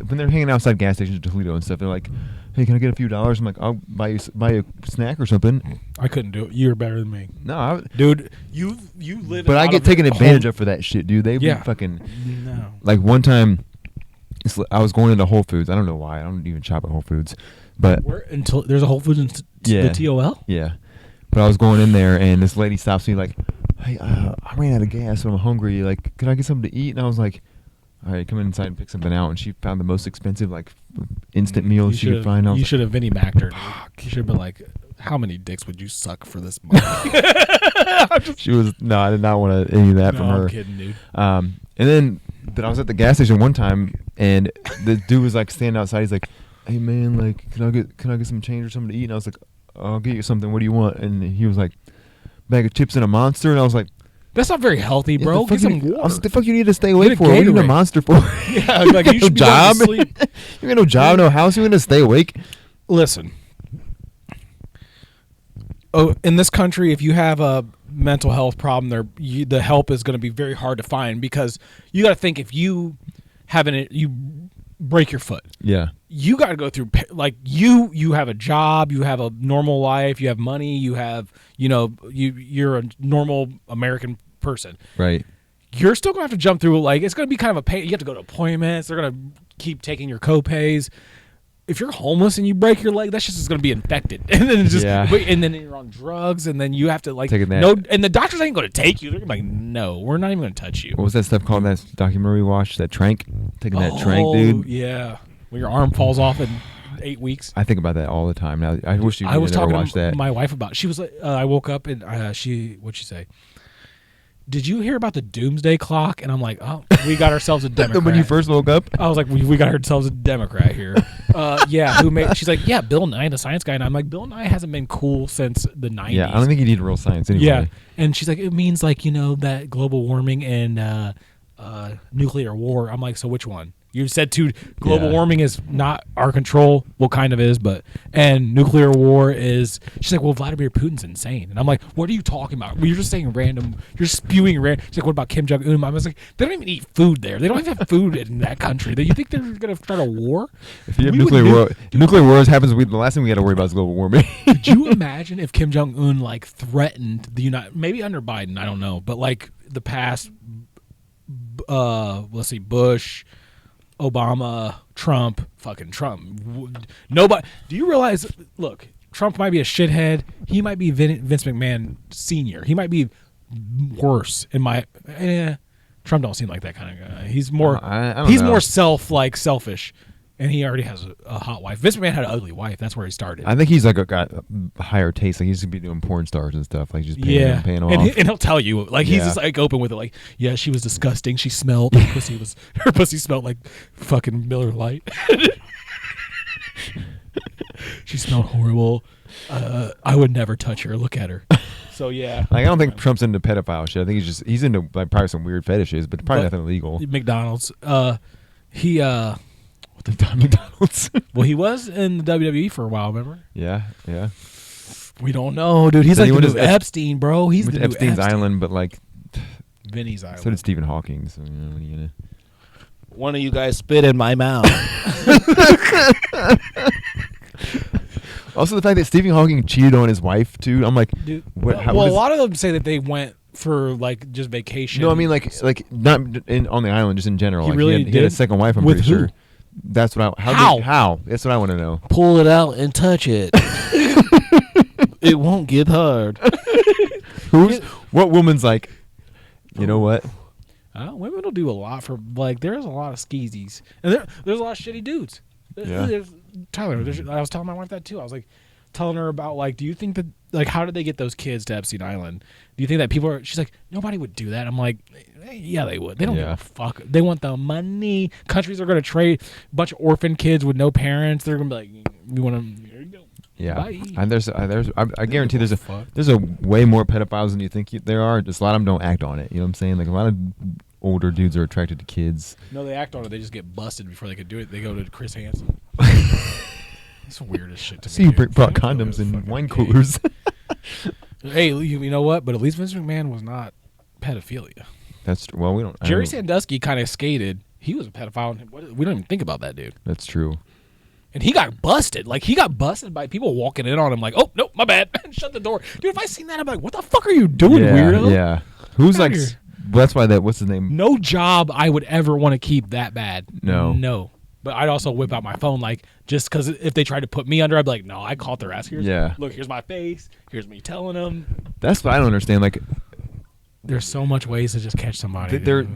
when they're hanging outside gas stations in Toledo and stuff, they're like, "Hey, can I get a few dollars?" I'm like, "I'll buy you a snack or something." I couldn't do it. You're better than me, No, dude. You live. but in I out get of taken the advantage home- of for that shit, dude. They Yeah. fucking No. like one time. I was going into Whole Foods. I don't know why. I don't even shop at Whole Foods, but Where until there's a Whole Foods in Yeah. the TOL. yeah. But I was going in there, and this lady stops me like, "Hey, I ran out of gas, so I'm hungry. Like, can I get something to eat?" And I was like, "All right, come inside and pick something out." And she found the most expensive like instant meal she could find. I was You like, should have Vinnie Mac'd her. You should have been like, "How many dicks would you suck for this money?" she was no, I did not want any of that from her. I'm kidding, dude. And then I was at the gas station one time, and the dude was like standing outside. He's like, "Hey man, like, can I get some change or something to eat?" And I was like, "I'll get you something. What do you want?" And he was like, "Bag of chips and a Monster." And I was like, That's not very healthy, "Yeah, bro. the fuck Get some you- I water. was like, the fuck you need to stay awake Get a for? What do you need a Gatorade. Monster for? Yeah, like you no should be going job. to sleep. You got no job, no house. You gonna stay awake? Listen. Oh, in this country, if you have a mental health problem, the help is going to be very hard to find, because you got to think, if you you break your foot, you got to go through, like, you have a job, you have a normal life, you have money, you have, you're a normal American person, right? You're still gonna have to jump through, like, it's gonna be kind of a pain. You have to go to appointments. They're gonna keep taking your co-pays. If you're homeless and you break your leg, that's just going to be infected, and then and then you're on drugs, and then you have to, like, and the doctors ain't going to take you. They're gonna be like, no, we're not even going to touch you. What was that stuff called? That documentary we watched, that trank, taking that trank, dude. Yeah, when your arm falls off in 8 weeks. I think about that all the time. Now I wish you never watched that. My wife about. She was like, I woke up and what'd she say? Did you hear about the doomsday clock? And I'm like, oh, we got ourselves a Democrat. When you first woke up? I was like, we got ourselves a Democrat here. Yeah, who made? She's like, yeah, Bill Nye, the science guy. And I'm like, Bill Nye hasn't been cool since the 90s. Yeah, I don't think you need real science anyway. Yeah, and she's like, it means, like, that global warming and nuclear war. I'm like, so which one? You said global warming is not our control. Well, kind of is, and nuclear war is. She's like, well, Vladimir Putin's insane, and I'm like, what are you talking about? Well, you're just saying random. You're spewing random. She's like, what about Kim Jong Un? I was like, they don't even eat food there. They don't even have food in that country. You think they're gonna start a war? If you have nuclear wars happens, the last thing we got to worry about is global warming. Could you imagine if Kim Jong Un, like, threatened the maybe under Biden, I don't know, but, like, the past, let's see, Bush, Obama, Trump, fucking Trump. Nobody. Do you realize? Look, Trump might be a shithead. He might be Vince McMahon Senior. He might be worse. Trump don't seem like that kind of guy. He's more. He's more selfish, and he already has a hot wife. Vince McMahon had an ugly wife. That's where he started. I think he's got a higher taste. Like, he's gonna be doing porn stars and stuff. Like, just paying off. And he'll tell you, like, he's just, like, open with it. Like, yeah, she was disgusting. She smelled. Her pussy smelled like fucking Miller Lite. She smelled horrible. I would never touch her. Look at her. So yeah, like, I don't think Trump's into pedophile shit. I think he's into, like, probably some weird fetishes, but probably nothing illegal. McDonald's. The McDonald's. Well, he was in the WWE for a while, remember? Yeah. We don't know, dude. He's like the new Epstein, bro. He's the new Epstein's Island, but, like, Vinny's Island. So did Stephen Hawking. So, what are you gonna? One of you guys spit in my mouth. Also, the fact that Stephen Hawking cheated on his wife too. I'm like, dude. A lot of them say that they went for, like, just vacation. No, I mean, like not on the island, just in general. He really he had a second wife. I'm pretty sure. That's what how? That's what I want to know. Pull it out and touch it. It won't get hard. What woman's like? You know what? Women will do a lot for, like, there's a lot of skeezies, and there's a lot of shitty dudes. Yeah. Tyler, I was telling my wife that too. I was like, telling her about, like, do you think that, like, how did they get those kids to Epstein Island? Do you think that people are? She's like, nobody would do that. I'm like, yeah, they would. They don't give a fuck. They want the money. Countries are going to trade a bunch of orphan kids with no parents. They're going to be like, you want to? Here you go. Yeah, bye. And I guarantee there's a way more pedophiles than you think there are. Just a lot of them don't act on it. You know what I'm saying? Like, a lot of older dudes are attracted to kids. No, they act on it. They just get busted before they could do it. They go to Chris Hansen. That's the weirdest shit to me. See, you brought condoms and wine coolers. Hey, you know what? But at least Vince McMahon was not pedophilia. That's true. Well, we don't. Jerry Sandusky kind of skated. He was a pedophile. We don't even think about that dude. That's true. And he got busted. Like, he got busted by people walking in on him like, oh, no, my bad. Shut the door. Dude, if I seen that, I'm like, what the fuck are you doing, weirdo? Yeah. Who's like, well, that's why what's his name? No job I would ever want to keep that bad. No. But I'd also whip out my phone, like, just because if they tried to put me under, I'd be like, no, I caught their ass. Here's my face. Here's me telling them. That's what I don't understand. Like, there's so much ways to just catch somebody. They're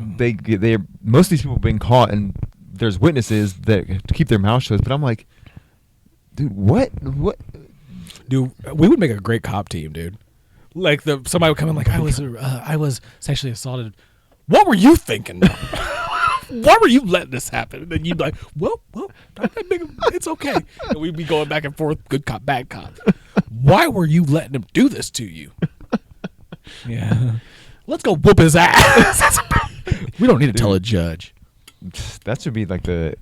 most of these people being caught, and there's witnesses that keep their mouth shut. But I'm like, dude, what? Dude, we would make a great cop team, dude. Like, somebody would come in like, I was sexually assaulted. What were you thinking? Why were you letting this happen? And then you'd be like, well, not that big. It's okay. And we'd be going back and forth, good cop, bad cop. Why were you letting him do this to you? Yeah. Let's go whoop his ass. We don't need to tell a judge. That should be like the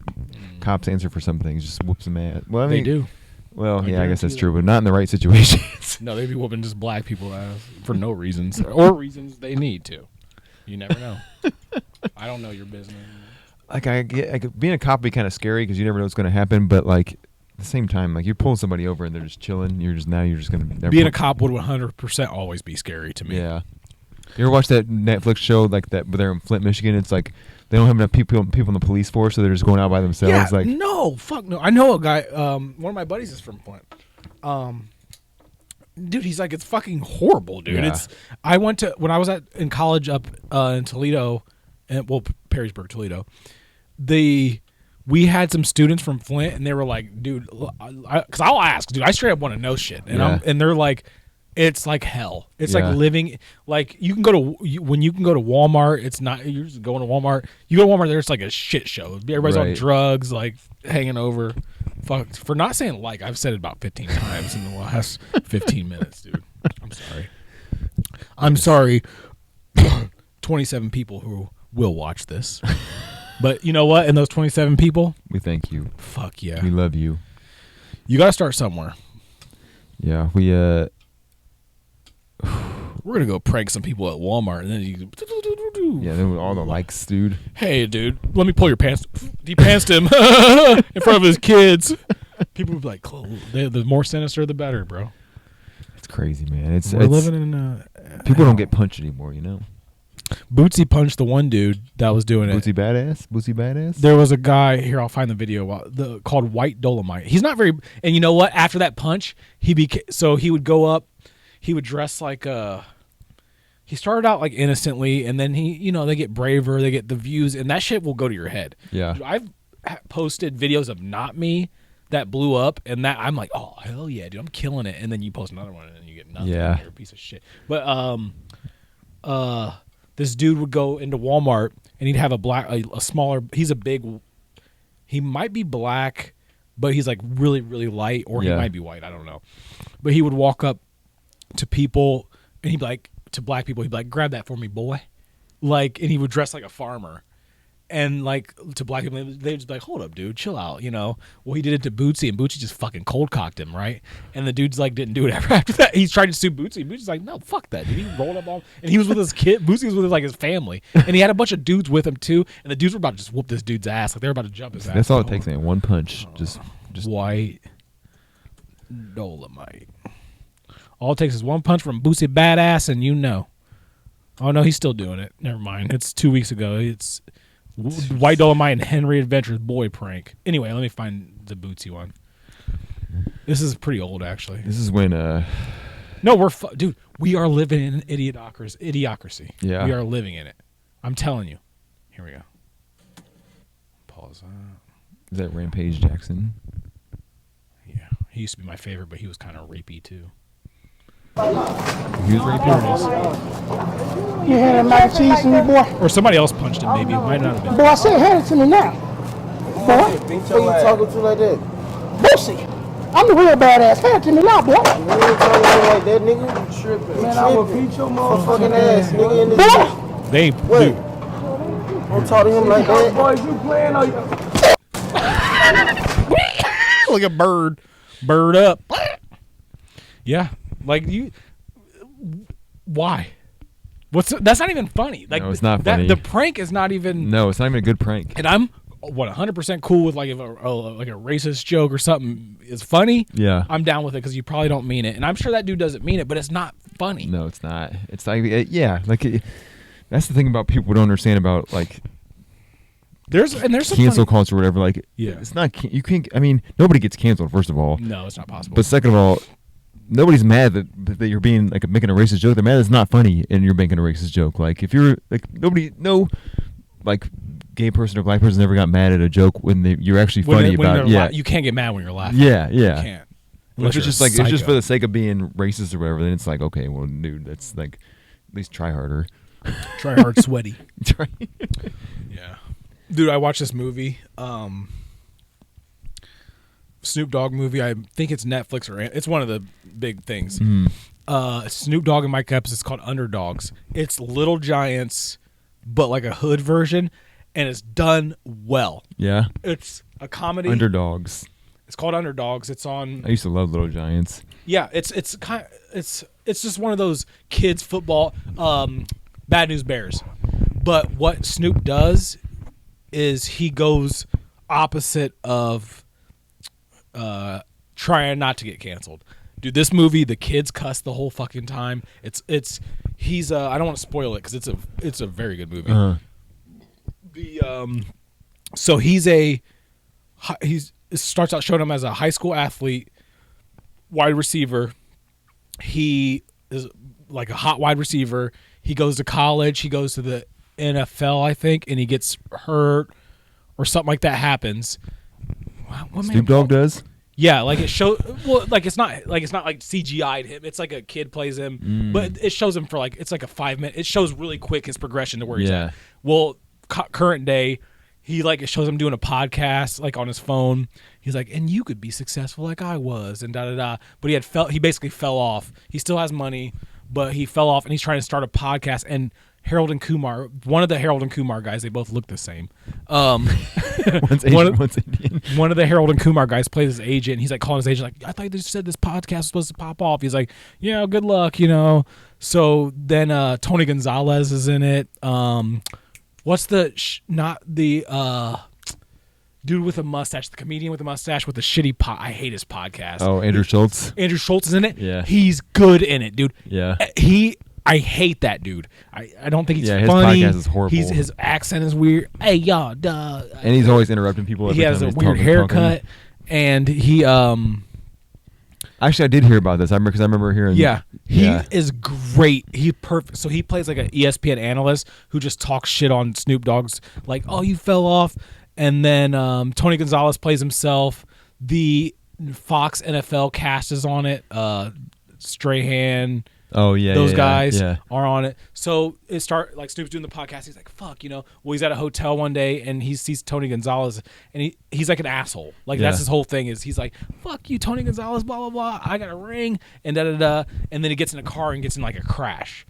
cops' answer for some things. Just whoops him ass. Well, I mean, they do. Well, yeah, I guess that's true, but not in the right situations. No, they'd be whooping just black people ass for no reasons or reasons they need to. You never know. I don't know your business. Like being a cop would be kind of scary because you never know what's going to happen. But like at the same time, like you're pulling somebody over and they're just chilling. You're just going to being a cop would 100% always be scary to me. Yeah. You ever watch that Netflix show like that? Where they're in Flint, Michigan. It's like they don't have enough people in the police force, so they're just going out by themselves. Yeah, like no, fuck no. I know a guy. One of my buddies is from Flint. Dude, he's like, it's fucking horrible, dude. Yeah. I went to when I was in college up in Toledo, Perrysburg, Toledo. We had some students from Flint, and they were like, dude, because I'll ask, dude, I straight up want to know shit, and they're like, it's like hell. It's like living, like you can go to when you can go to Walmart. It's not you're just going to Walmart. You go to Walmart, there's like a shit show. Everybody's on drugs, like hanging over. Fuck, for not saying like, I've said it about 15 times in the last 15 minutes, dude. I'm sorry. 27 people who will watch this. But you know what? And those 27 people, we thank you. Fuck yeah. We love you. You got to start somewhere. Yeah, we're going to go prank some people at Walmart and then you yeah, then with all the likes, dude. Hey, dude, let me pull your pants. He pantsed him in front of his kids. People would be like, the more sinister, the better, bro. It's crazy, man. We're living in people don't get punched anymore, you know? Bootsy punched the one dude that was doing it. Bootsy Badass? There was a guy, here, I'll find the video, called White Dolomite. He's not very, and you know what? After that punch, he would go up, he would dress like he started out like innocently, and then they get braver, they get the views, and that shit will go to your head. Yeah. I've posted videos of not me that blew up, and that I'm like, oh, hell yeah, dude, I'm killing it. And then you post another one, and then you get nothing. Yeah. You're a piece of shit. But, this dude would go into Walmart, and he'd have a smaller, he might be black, but he's like really, really light, or he might be white, I don't know. But he would walk up to people, and he'd be like, to black people, he'd be like, grab that for me, boy. Like, and he would dress like a farmer. And like to black people, they'd just be like, hold up, dude, chill out, you know. Well, he did it to Bootsy, and Bootsy just fucking cold cocked him, right? And the dude's like, didn't do it ever after that. He's trying to sue Bootsy. Bootsy's like, no, fuck that, dude. He rolled up on, and he was with his kid. Bootsy was with his family, and he had a bunch of dudes with him too. And the dudes were about to just whoop this dude's ass, like they were about to jump his ass. That's all it takes, man. One punch, just White Dolomite. All it takes is one punch from Bootsy Badass, and you know. Oh no, he's still doing it. Never mind. It's 2 weeks ago. It's White Dolomite and Henry Adventure's boy prank. Anyway, let me find the Bootsy one. This is pretty old, actually. This is when no, dude, we are living in an idiocracy. Yeah. We are living in it. I'm telling you. Here we go. Pause that. Is that Rampage Jackson? Yeah. He used to be my favorite, but he was kind of rapey too. He was rapey. Here it is. You had that mac and cheese to me, boy? Or somebody else punched him, maybe. It might not have been. Boy, I said hand it to me now. Boy. Who you talking to like that? Bootsy. I'm the real badass. Hand it to me now, boy. You ain't talking like that, nigga. You tripping. Man, I will beat your motherfucking ass, nigga, in this Boy. They ain't. Wait. Dude. Don't talk to him like that. Boys, you playing on your... Like a bird. Bird up. Yeah. Like you. Why? That's not even funny. Like, no, it's not funny. The prank is not even. No, it's not even a good prank. And I'm 100% cool with like if like a racist joke or something is funny. Yeah, I'm down with it because you probably don't mean it, and I'm sure that dude doesn't mean it, but it's not funny. No, it's not. It's like that's the thing about people don't understand about like. There's some cancel culture or whatever. Like, yeah, it's not. You can't. I mean, nobody gets canceled. First of all, no, it's not possible. But second of all, nobody's mad that you're being like making a racist joke. They're mad it's not funny and you're making a racist joke. Like if you're like no like gay person or black person ever got mad at a joke when you're actually funny about it. Yeah, you can't get mad when you're laughing. Yeah. You can't. If it's just like it's just for the sake of being racist or whatever, then it's like, okay, well, dude, that's like at least try harder. Try hard, sweaty. Yeah, dude, I watched this movie. Snoop Dogg movie. I think it's Netflix or it's one of the big things. Snoop Dogg and Mike Epps. It's called Underdogs. It's Little Giants, but like a hood version, and it's done well. Yeah, it's a comedy. Underdogs. It's called Underdogs. It's on. I used to love Little Giants. Yeah, it's just one of those kids football. Bad News Bears. But what Snoop does is he goes opposite of trying not to get canceled. Dude, this movie, the kids cuss the whole fucking time. He's I don't want to spoil it because it's a very good movie. So it starts out showing him as a high school athlete, wide receiver. He is like a hot wide receiver. He goes to college. He goes to the NFL, I think, and he gets hurt or something like that happens. What Snoop Dogg does? Yeah, like it shows. Well, like it's not like CGI'd him. It's like a kid plays him, but it shows him for like it's like a 5 minute. It shows really quick his progression to where he's at. Well, current day, it shows him doing a podcast like on his phone. He's like, and you could be successful like I was, and da da da. But he basically fell off. He still has money, but he fell off, and he's trying to start a podcast. And Harold and Kumar, one of the Harold and Kumar guys, they both look the same. One's Asian, one's Indian. One of the Harold and Kumar guys plays his agent. He's like calling his agent, like, I thought they said this podcast was supposed to pop off. He's like, yeah, good luck, So then Tony Gonzalez is in it. What's not the dude with a mustache, the comedian with the mustache with the shitty I hate his podcast. Oh, Andrew Schultz. Andrew Schultz is in it. Yeah. He's good in it, dude. Yeah. I hate that dude. I don't think he's his funny. podcast is horrible. His accent is weird. Hey, y'all, duh. And he's always interrupting people. He has a weird haircut, and he Actually, I did hear about this. I remember hearing. Yeah, he is great. He perfect. So he plays like an ESPN analyst who just talks shit on Snoop Dogg's, like, oh, you fell off, and then Tony Gonzalez plays himself. The Fox NFL cast is on it. Strahan. Oh yeah, those guys are on it. So Snoop's doing the podcast. He's like, "Fuck," Well, he's at a hotel one day and he sees Tony Gonzalez, and he's like an asshole. Like that's his whole thing. Is he's like, "Fuck you, Tony Gonzalez," blah blah blah. I got a ring, and da da da. And then he gets in a car and gets in like a crash.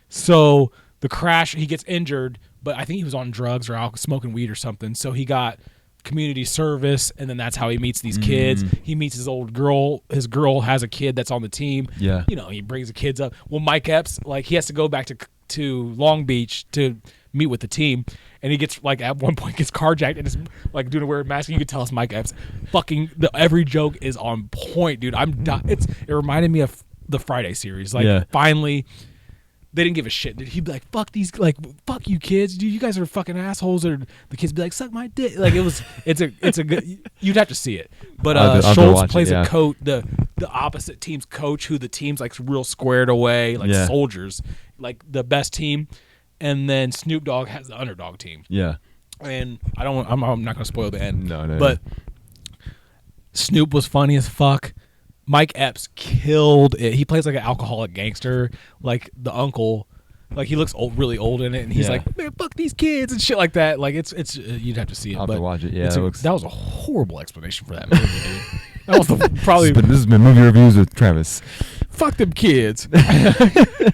So the crash, he gets injured, but I think he was on drugs or smoking weed or something. So he got community service, and then that's how he meets these kids. He meets his old girl. His girl has a kid that's on the team. Yeah, he brings the kids up. Well, Mike Epps, like, he has to go back to Long Beach to meet with the team, and he gets, like, at one point gets carjacked and is like doing a weird mask. And you can tell it's Mike Epps. Fucking every joke is on point, dude. It reminded me of the Friday series. Like, finally. They didn't give a shit. He'd be like, "Fuck these, like, fuck you kids, dude. You guys are fucking assholes." Or the kids be like, "Suck my dick." Like it's a good. You'd have to see it. But Schultz plays a coach, the opposite team's coach, who the team's like real squared away, like soldiers, like the best team, and then Snoop Dogg has the underdog team. Yeah. And I'm not gonna spoil the end. No. But Snoop was funny as fuck. Mike Epps killed it. He plays like an alcoholic gangster, like the uncle. Like, he looks really old in it, and he's like, "Man, fuck these kids," and shit like that. Like, it's you'd have to see it. I'll have to watch it. Yeah, that was a horrible explanation for that movie, dude. That was probably. This has been movie reviews with Travis. Fuck them kids.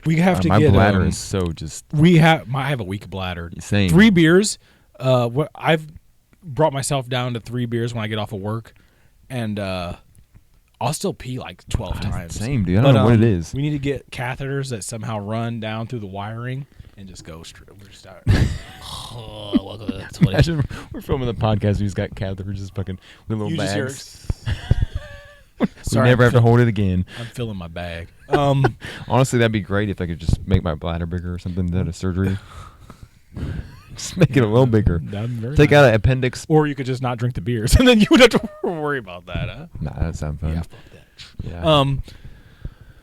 We have to my get. My bladder is so just. I have a weak bladder. Same. 3 beers. I've brought myself down to 3 beers when I get off of work, and I'll still pee like 12 times. Same, dude. I don't know what it is. We need to get catheters that somehow run down through the wiring and just go straight. We're just out. Welcome to 20. Imagine we're filming the podcast. We've got catheters just fucking with little bags. We never have to hold it again. I'm filling my bag. Honestly, that'd be great if I could just make my bladder bigger or something instead of surgery. Just make it a little bigger. Take out an appendix. Or you could just not drink the beers, and then you would have to worry about that, huh? Nah, that sounds fun. Yeah, fuck that.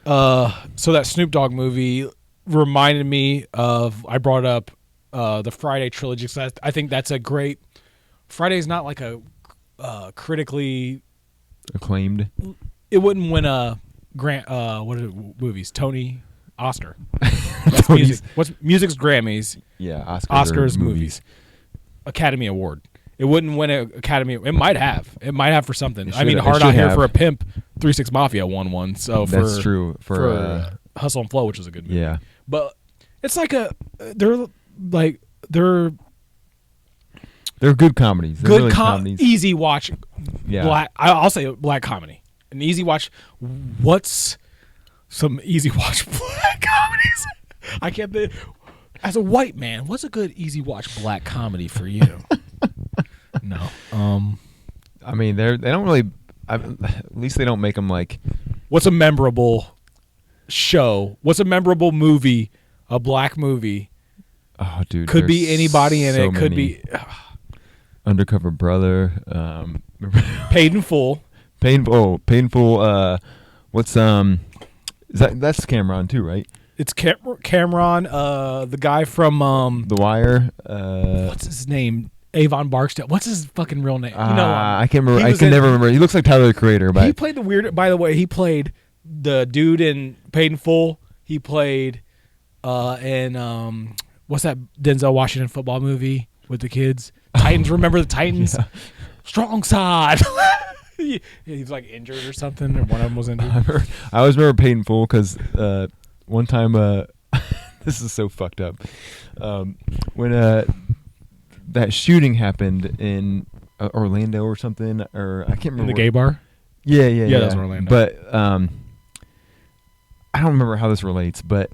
Yeah. So that Snoop Dogg movie reminded me of, I brought up the Friday trilogy, because I think that's a great. Friday's not like a critically acclaimed. It wouldn't win a Grant. What are movies? Tony, Oscar. That's music. What's music's Grammys? Yeah, Oscars movies. Academy Award. It wouldn't win an Academy. It might have. It might have for something. I mean, Hard Out Here for a Pimp, 3 6 Mafia won one. So that's true for Hustle and Flow, which is a good movie. Yeah, but it's like they're good comedies. They're really comedies. Easy watch. Yeah. I'll say black comedy. An easy watch. What's some easy watch black comedies? I can't think. As a white man, what's a good easy watch black comedy for you? No. I mean, they don't really. At least they don't make them like. What's a memorable show? What's a memorable movie? A black movie. Oh, dude. Could be anybody in so it. Could many. be Undercover Brother. Paid in Full. Painful. What's that's Cameron too, right? It's Cameron. The guy from The Wire. what's his name? Avon Barksdale. What's his fucking real name? I can't remember. I can never remember. He looks like Tyler the Creator, but he played the weird. By the way, he played the dude in Paid in Full. He played in what's that Denzel Washington football movie with the kids? Titans. Remember the Titans? Yeah. Strong side. He was like injured or something, or one of them was injured. I always remember Paid in Full because one time, this is so fucked up. When that shooting happened in Orlando or something, or I can't remember. In the gay bar? Yeah. That was Orlando. But I don't remember how this relates, but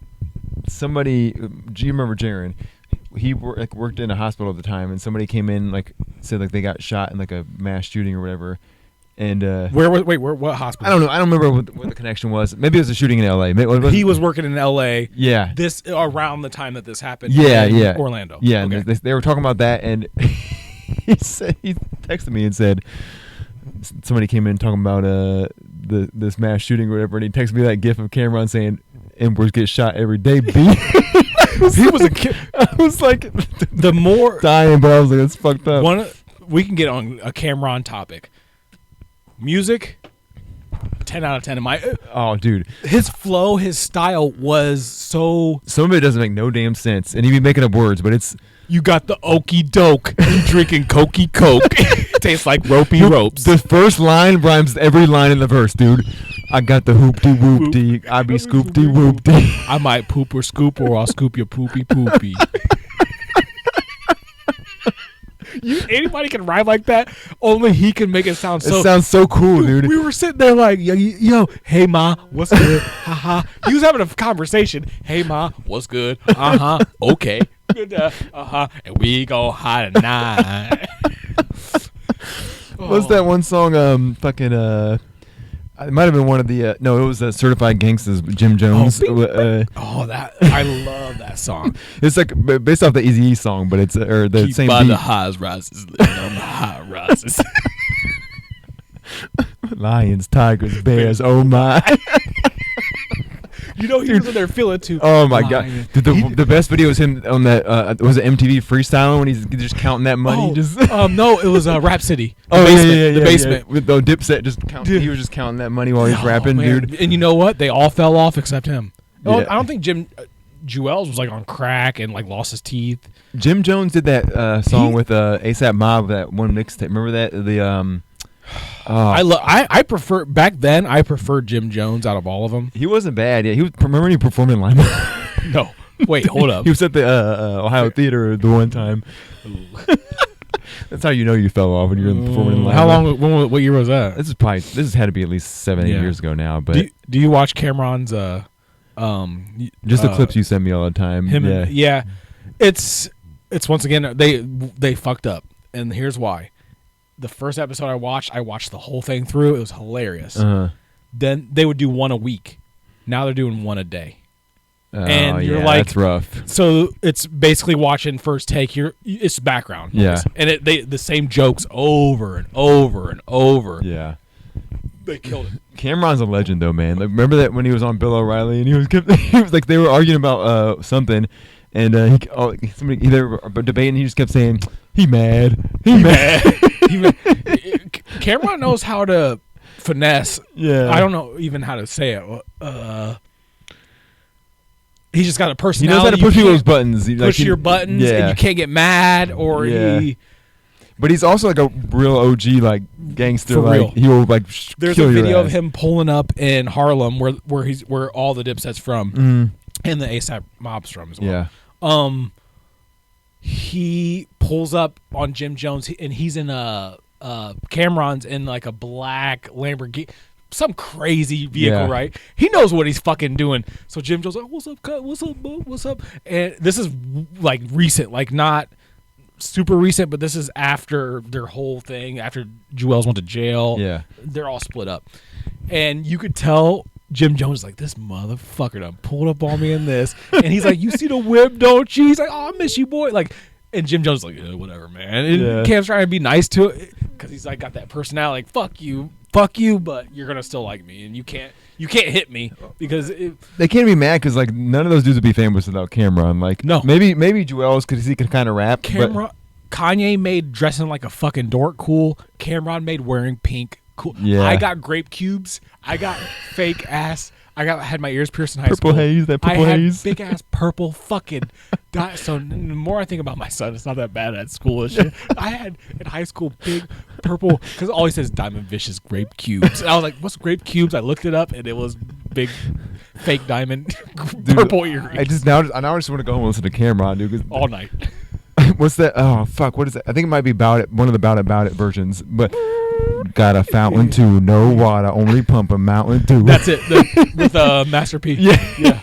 somebody, do you remember Jaron? He worked in a hospital at the time, and somebody came in, said they got shot in a mass shooting or whatever. And where what hospital? I don't know. I don't remember what the connection was. Maybe it was a shooting in L.A. He was working in L.A. Yeah. This around the time that this happened. Yeah, in Orlando. Yeah, okay. and they were talking about that, and he texted me and said somebody came in talking about this mass shooting or whatever, and he texted me that gif of Cameron saying "Emperors get shot every day." B. He was a kid. I was like, the more dying, but I was like, that's fucked up. We can get on a Cameron topic. Music, 10 out of 10 in my. Oh, dude, his flow, his style was so. Some of it doesn't make no damn sense, and he'd be making up words, but it's. You got the okey doke. You drinking cokey coke. Tastes like ropey ropes. The first line rhymes every line in the verse, dude. I got the hoopty whoopty. I be scoopty whoopty. I might poop or scoop, or I'll scoop your poopy poopy. Anybody can rhyme like that. Only he can make it sound so. It sounds so cool, dude. We were sitting there like, yo, hey ma, what's good? Haha. He was having a conversation. Hey ma, what's good? Okay. Good. And we go high tonight. What's that one song? It might have been one of the. No, it was Certified Gangsters, Jim Jones. That I love that song. It's based off the Eazy-E song, but it's the Keep same by beat. the highs rises, living on the high rises. Lions, tigers, bears. Oh my! You know he was in there feeling too. Oh my god! Dude, the best video was him on that. Was it MTV freestyling when he's just counting that money? No, it was Rap City. The basement. Yeah. With the Dipset just counting. He was just counting that money while he's rapping, man. dude. And you know what? They all fell off except him. Yeah. I don't think Jim Jewels was on crack and lost his teeth. Jim Jones did that song with ASAP Mob, that one mixtape. Remember that? I prefer back then. I preferred Jim Jones out of all of them. He wasn't bad. Yeah, he was. Remember when he performed in Lima? No, wait, hold up. He was at the Ohio Theater the one time. That's how you know you fell off when you were performing in Lima. How long? What year was that? This has had to be at least 7-8 years ago now. But do you watch Cameron's? Just the clips you send me all the time. It's once again they fucked up, and here's why. The first episode I watched the whole thing through. It was hilarious. Then they would do one a week. Now they're doing one a day. And you're that's rough. So it's basically watching first take. It's background noise. And the same jokes over and over and over. Yeah. They killed it. Cameron's a legend, though, man. Remember that when he was on Bill O'Reilly and he was they were arguing about something, and they were debating. He just kept saying, "He mad. He mad." Cameron knows how to finesse. Yeah. I don't know even how to say it. He's just got a personality. He knows how to push people's buttons. Push your buttons, and you can't get mad, or But he's also a real OG gangster. For real. He will There's kill a video your of ass. him pulling up in Harlem, where all the Dipset's from, and the ASAP Mob's from as well. Yeah. He pulls up on Jim Jones, and he's in Cameron's in like a black Lamborghini, some crazy vehicle, Yeah. right? He knows what he's fucking doing. So Jim Jones like, "What's up, cut? What's up, bub? What's up?" And this is like recent, like not super recent, but this is after their whole thing. After Jewels went to jail, Yeah. they're all split up, and you could tell Jim Jones is like, "This motherfucker done pulled up on me in this," and he's like, "You see the whip, don't you?" He's like, "Oh, I miss you, boy." Like, and Jim Jones is like, "Yeah, whatever, man." And Yeah. Cam's trying to be nice to it because he's like got that personality, like, fuck you, but you're gonna still like me, and you can't hit me because They can't be mad because like none of those dudes would be famous without Cameron. Like No. maybe Joel's because he could kind of rap. but- Cameron, Kanye made dressing like a fucking dork cool. Cameron made wearing pink cool. Yeah. I got grape cubes. I got fake ass. had my ears pierced in high Purple school. haze, that purple I had haze. big ass purple fucking. So the more I think about my son, it's not that bad at school and shit. I had in high school big purple because all he says Diamond Vicious grape cubes. And I was like, "What's grape cubes?" I looked it up and it was big, fake diamond Dude, purple earrings. I now just want to go home and listen to Cameron, dude. 'Cause all night. what's that? Oh fuck! What is that? I think it might be About It, one of the About It versions. But got a fountain too, no water, only pump a Mountain Dew. That's it. With Master P. Yeah.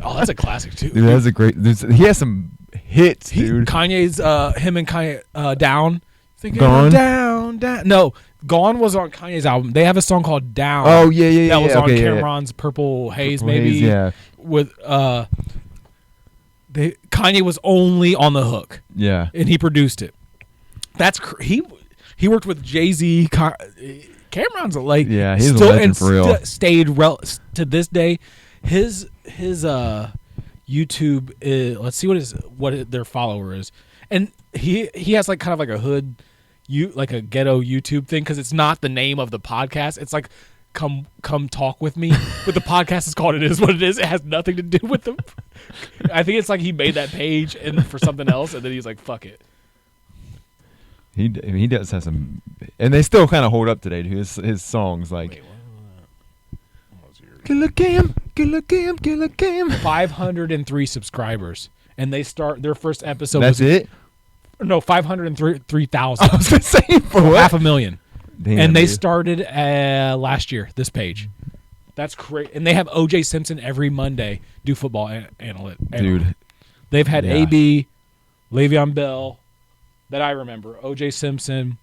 Oh, that's a classic too. Dude, that's a great. He has some hits, dude. Kanye's him and Kanye Down. Thinking Gone? Down. No, Gone was on Kanye's album. They have a song called Down. Oh yeah. That was on okay, yeah. Cameron's Purple Haze, Purple maybe. Haze, yeah. With Kanye was only on the hook, Yeah. and he produced it. That's he worked with Jay-Z. Cameron's like Yeah, he's a still legend and for real. stayed to this day. His YouTube let's see what their follower is, and he has like kind of like a hood, like a ghetto YouTube thing because it's not the name of the podcast. It's like come talk with me, but the podcast is called It Is What It Is. It has nothing to do with them. I think it's like he made that page and for something else, and then he's like, "Fuck it." He does have some, and they still kind of hold up today. Dude. His songs like. Killer Cam. 503 subscribers, and they start their first episode. That's it. No, 503,000. I was gonna say for what? 500,000. Damn, And they dude. started last year. This page, that's great. And they have OJ Simpson every Monday do football analyst. Dude. They've had Yeah. AB, Le'Veon Bell, that I remember. OJ Simpson.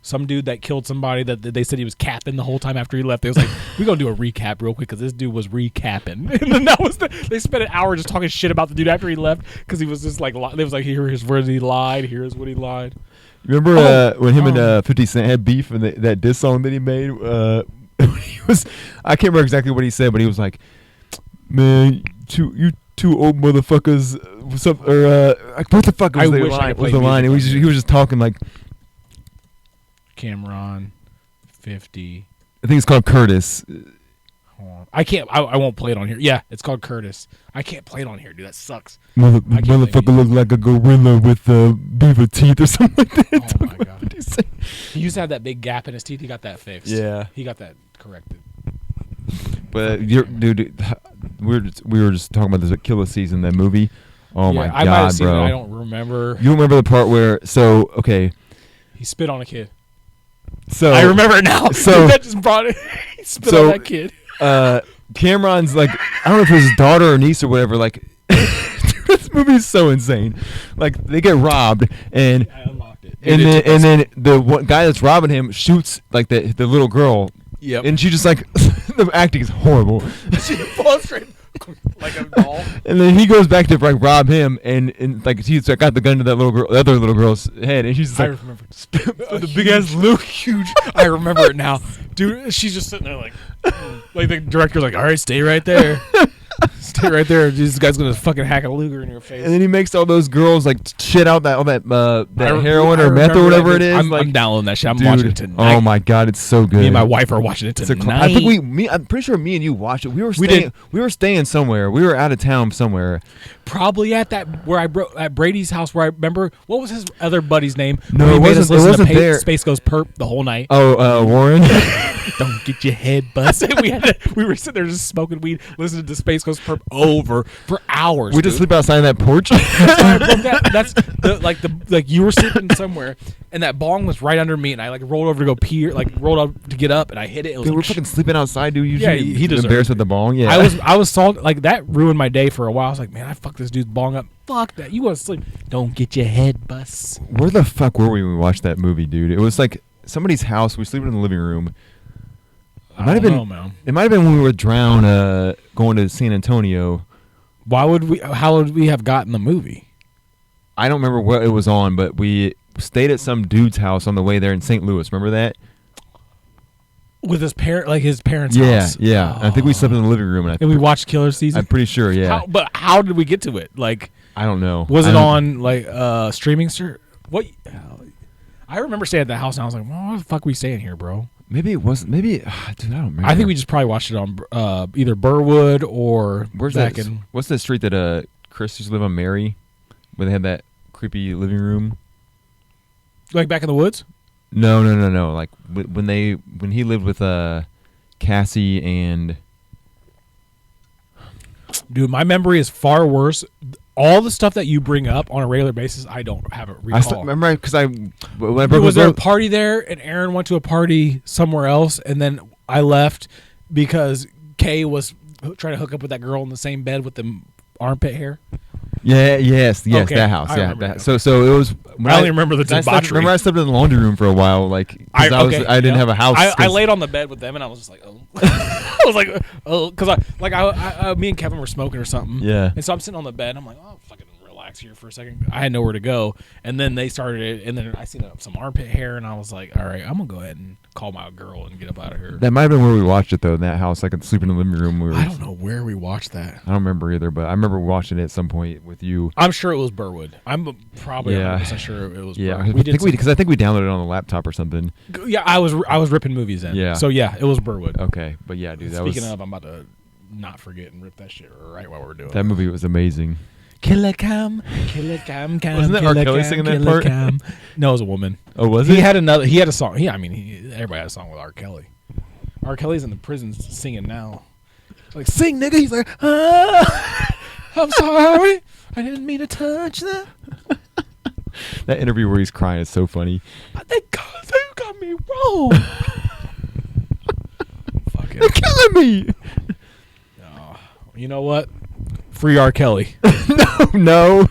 Some dude that killed somebody that they said he was capping the whole time after he left. They was like, "We're gonna do a recap real quick because this dude was recapping." And then they spent an hour just talking shit about the dude after he left because he was just like, they was like, "Here's where he lied. Here's what he lied." Remember when him and 50 Cent had beef and that diss song that he made? He was, I can't remember exactly what he said, but he was like, "Man, you two old motherfuckers." What's up? Or like, what the fuck was I the wish I line? could play Was the line? music He was just talking like, Cameron, 50. I think it's called Curtis. Hold on. I can't. I won't play it on here. Yeah, it's called Curtis. I can't play it on here, dude. That sucks. Motherfucker looked like a gorilla with beaver teeth or something like that. Oh my god. He used to have that big gap in his teeth. He got that fixed. Yeah. He got that corrected. But dude, we were just talking about this Killer Season, that movie. Oh my I might have god, seen bro! it. I don't remember. You remember the part where? So okay, He spit on a kid. so I remember it now. So- that just brought it. He spit So- on that kid. Cameron's like, I don't know if it was his daughter or niece or whatever. Like, dude, this movie is so insane. Like, they get robbed, and I unlocked it. and then the one guy that's robbing him shoots like the little girl. Yep. And she just like the acting is horrible. she falls straight like a doll. And then he goes back to like rob him, and like he's like, got the gun to that little girl, the other little girl's head, and she's just I like, remember the big ass Luke, huge. I remember it now, dude. She's just sitting there like the director's like, "All right, stay right there, stay right there." This guy's gonna fucking hack a Luger in your face. and then he makes all those girls like shit out that I heroin I or meth or remember whatever that. it is. I'm like, downloading that shit. I'm dude, watching it tonight. oh my god, it's so good. Me and my wife are watching it It's a tonight. I think I'm pretty sure me and you watched it. We were staying. We were staying somewhere. We were out of town somewhere. Probably at that where at Brady's house where I remember what was his other buddy's name? No, Where he it made us wasn't- it listen to wasn't there. Space Goes Perp the whole night. Oh, Warren. Don't get your head busted. we were sitting there just smoking weed, listening to Space Goes Ghost Perp over for hours. We just sleep outside that porch. That's like you were sleeping somewhere, and that bong was right under me, and I like rolled over to go pee, rolled up to get up, and I hit it. It was Dude, like, we're fucking sleeping outside, dude. Yeah, Usually he deserved embarrassed it. with the bong. Yeah, I was salty. Like that ruined my day for a while. I was like, man, I fucked this dude's bong up. Fuck that. You want to sleep? Don't get your head bust. Where the fuck were we when we watched that movie, dude? It was like somebody's house. We were sleeping in the living room. It might have been. Man. It might have been when we were drowned, going to San Antonio. Why would we? How would we have gotten the movie? I don't remember what it was on, but we stayed at some dude's house on the way there in St. Louis. Remember that? With his parents' Yeah, house. yeah. I think we slept in the living room, And we watched Killer Season. I'm pretty sure. Yeah, But how did we get to it? Like, I don't know. was I it don't- on like streaming? What? I remember staying at the house, and I was like, well, "Why the fuck we staying here, bro?" Maybe it wasn't. Maybe, dude, I don't remember. I think we just probably watched it on either Burwood or Where's back that? in What's the street that Chris used to live on, Mary, where they had that creepy living room? like back in the woods. No. Like when he lived with Cassie and. Dude, my memory is far worse. All the stuff that you bring up on a regular basis, I don't have it recall. Remember because when I Was there a party there, and Aaron went to a party somewhere else, and then I left because Kay was trying to hook up with that girl in the same bed with the armpit hair? Yes, Okay, that house. I Yeah, remember that. that. So it was. I only remember the debauchery. Remember I slept in the laundry room for a while, like 'cause I didn't have a house. I laid on the bed with them, and I was just like, oh. I was like, oh, because me and Kevin were smoking or something. Yeah. And so I'm sitting on the bed, and I'm like, oh, fucking relax here for a second. I had nowhere to go, and then they started it, and then I seen some armpit hair, and I was like, all right, I'm gonna go ahead and call my girl and get up out of here. That might have been where we watched it though. In that house, I could sleep in the living room. I don't know where we watched that. I don't remember either, but I remember watching it at some point with you. I'm sure it was Burwood. I'm probably Yeah. 100% sure it was. Yeah, Burwood. because I think we downloaded it on the laptop or something. Yeah, I was ripping movies then. Yeah. So yeah, it was Burwood. Okay, but yeah, dude, Speaking of, I'm about to not forget and rip that shit right while we're doing that movie was amazing. Killer cam, cam. Wasn't that R. Kelly singing that part? Cam. No, it was a woman. Oh, was He it? had another. He had a song. Everybody had a song with R. Kelly. R. Kelly's in the prison singing now. Like, sing, nigga. He's like, I'm sorry, I didn't mean to touch that. That interview where he's crying is so funny. But they got me wrong. Fucking. They're killing me. You know what? Free R. Kelly. No.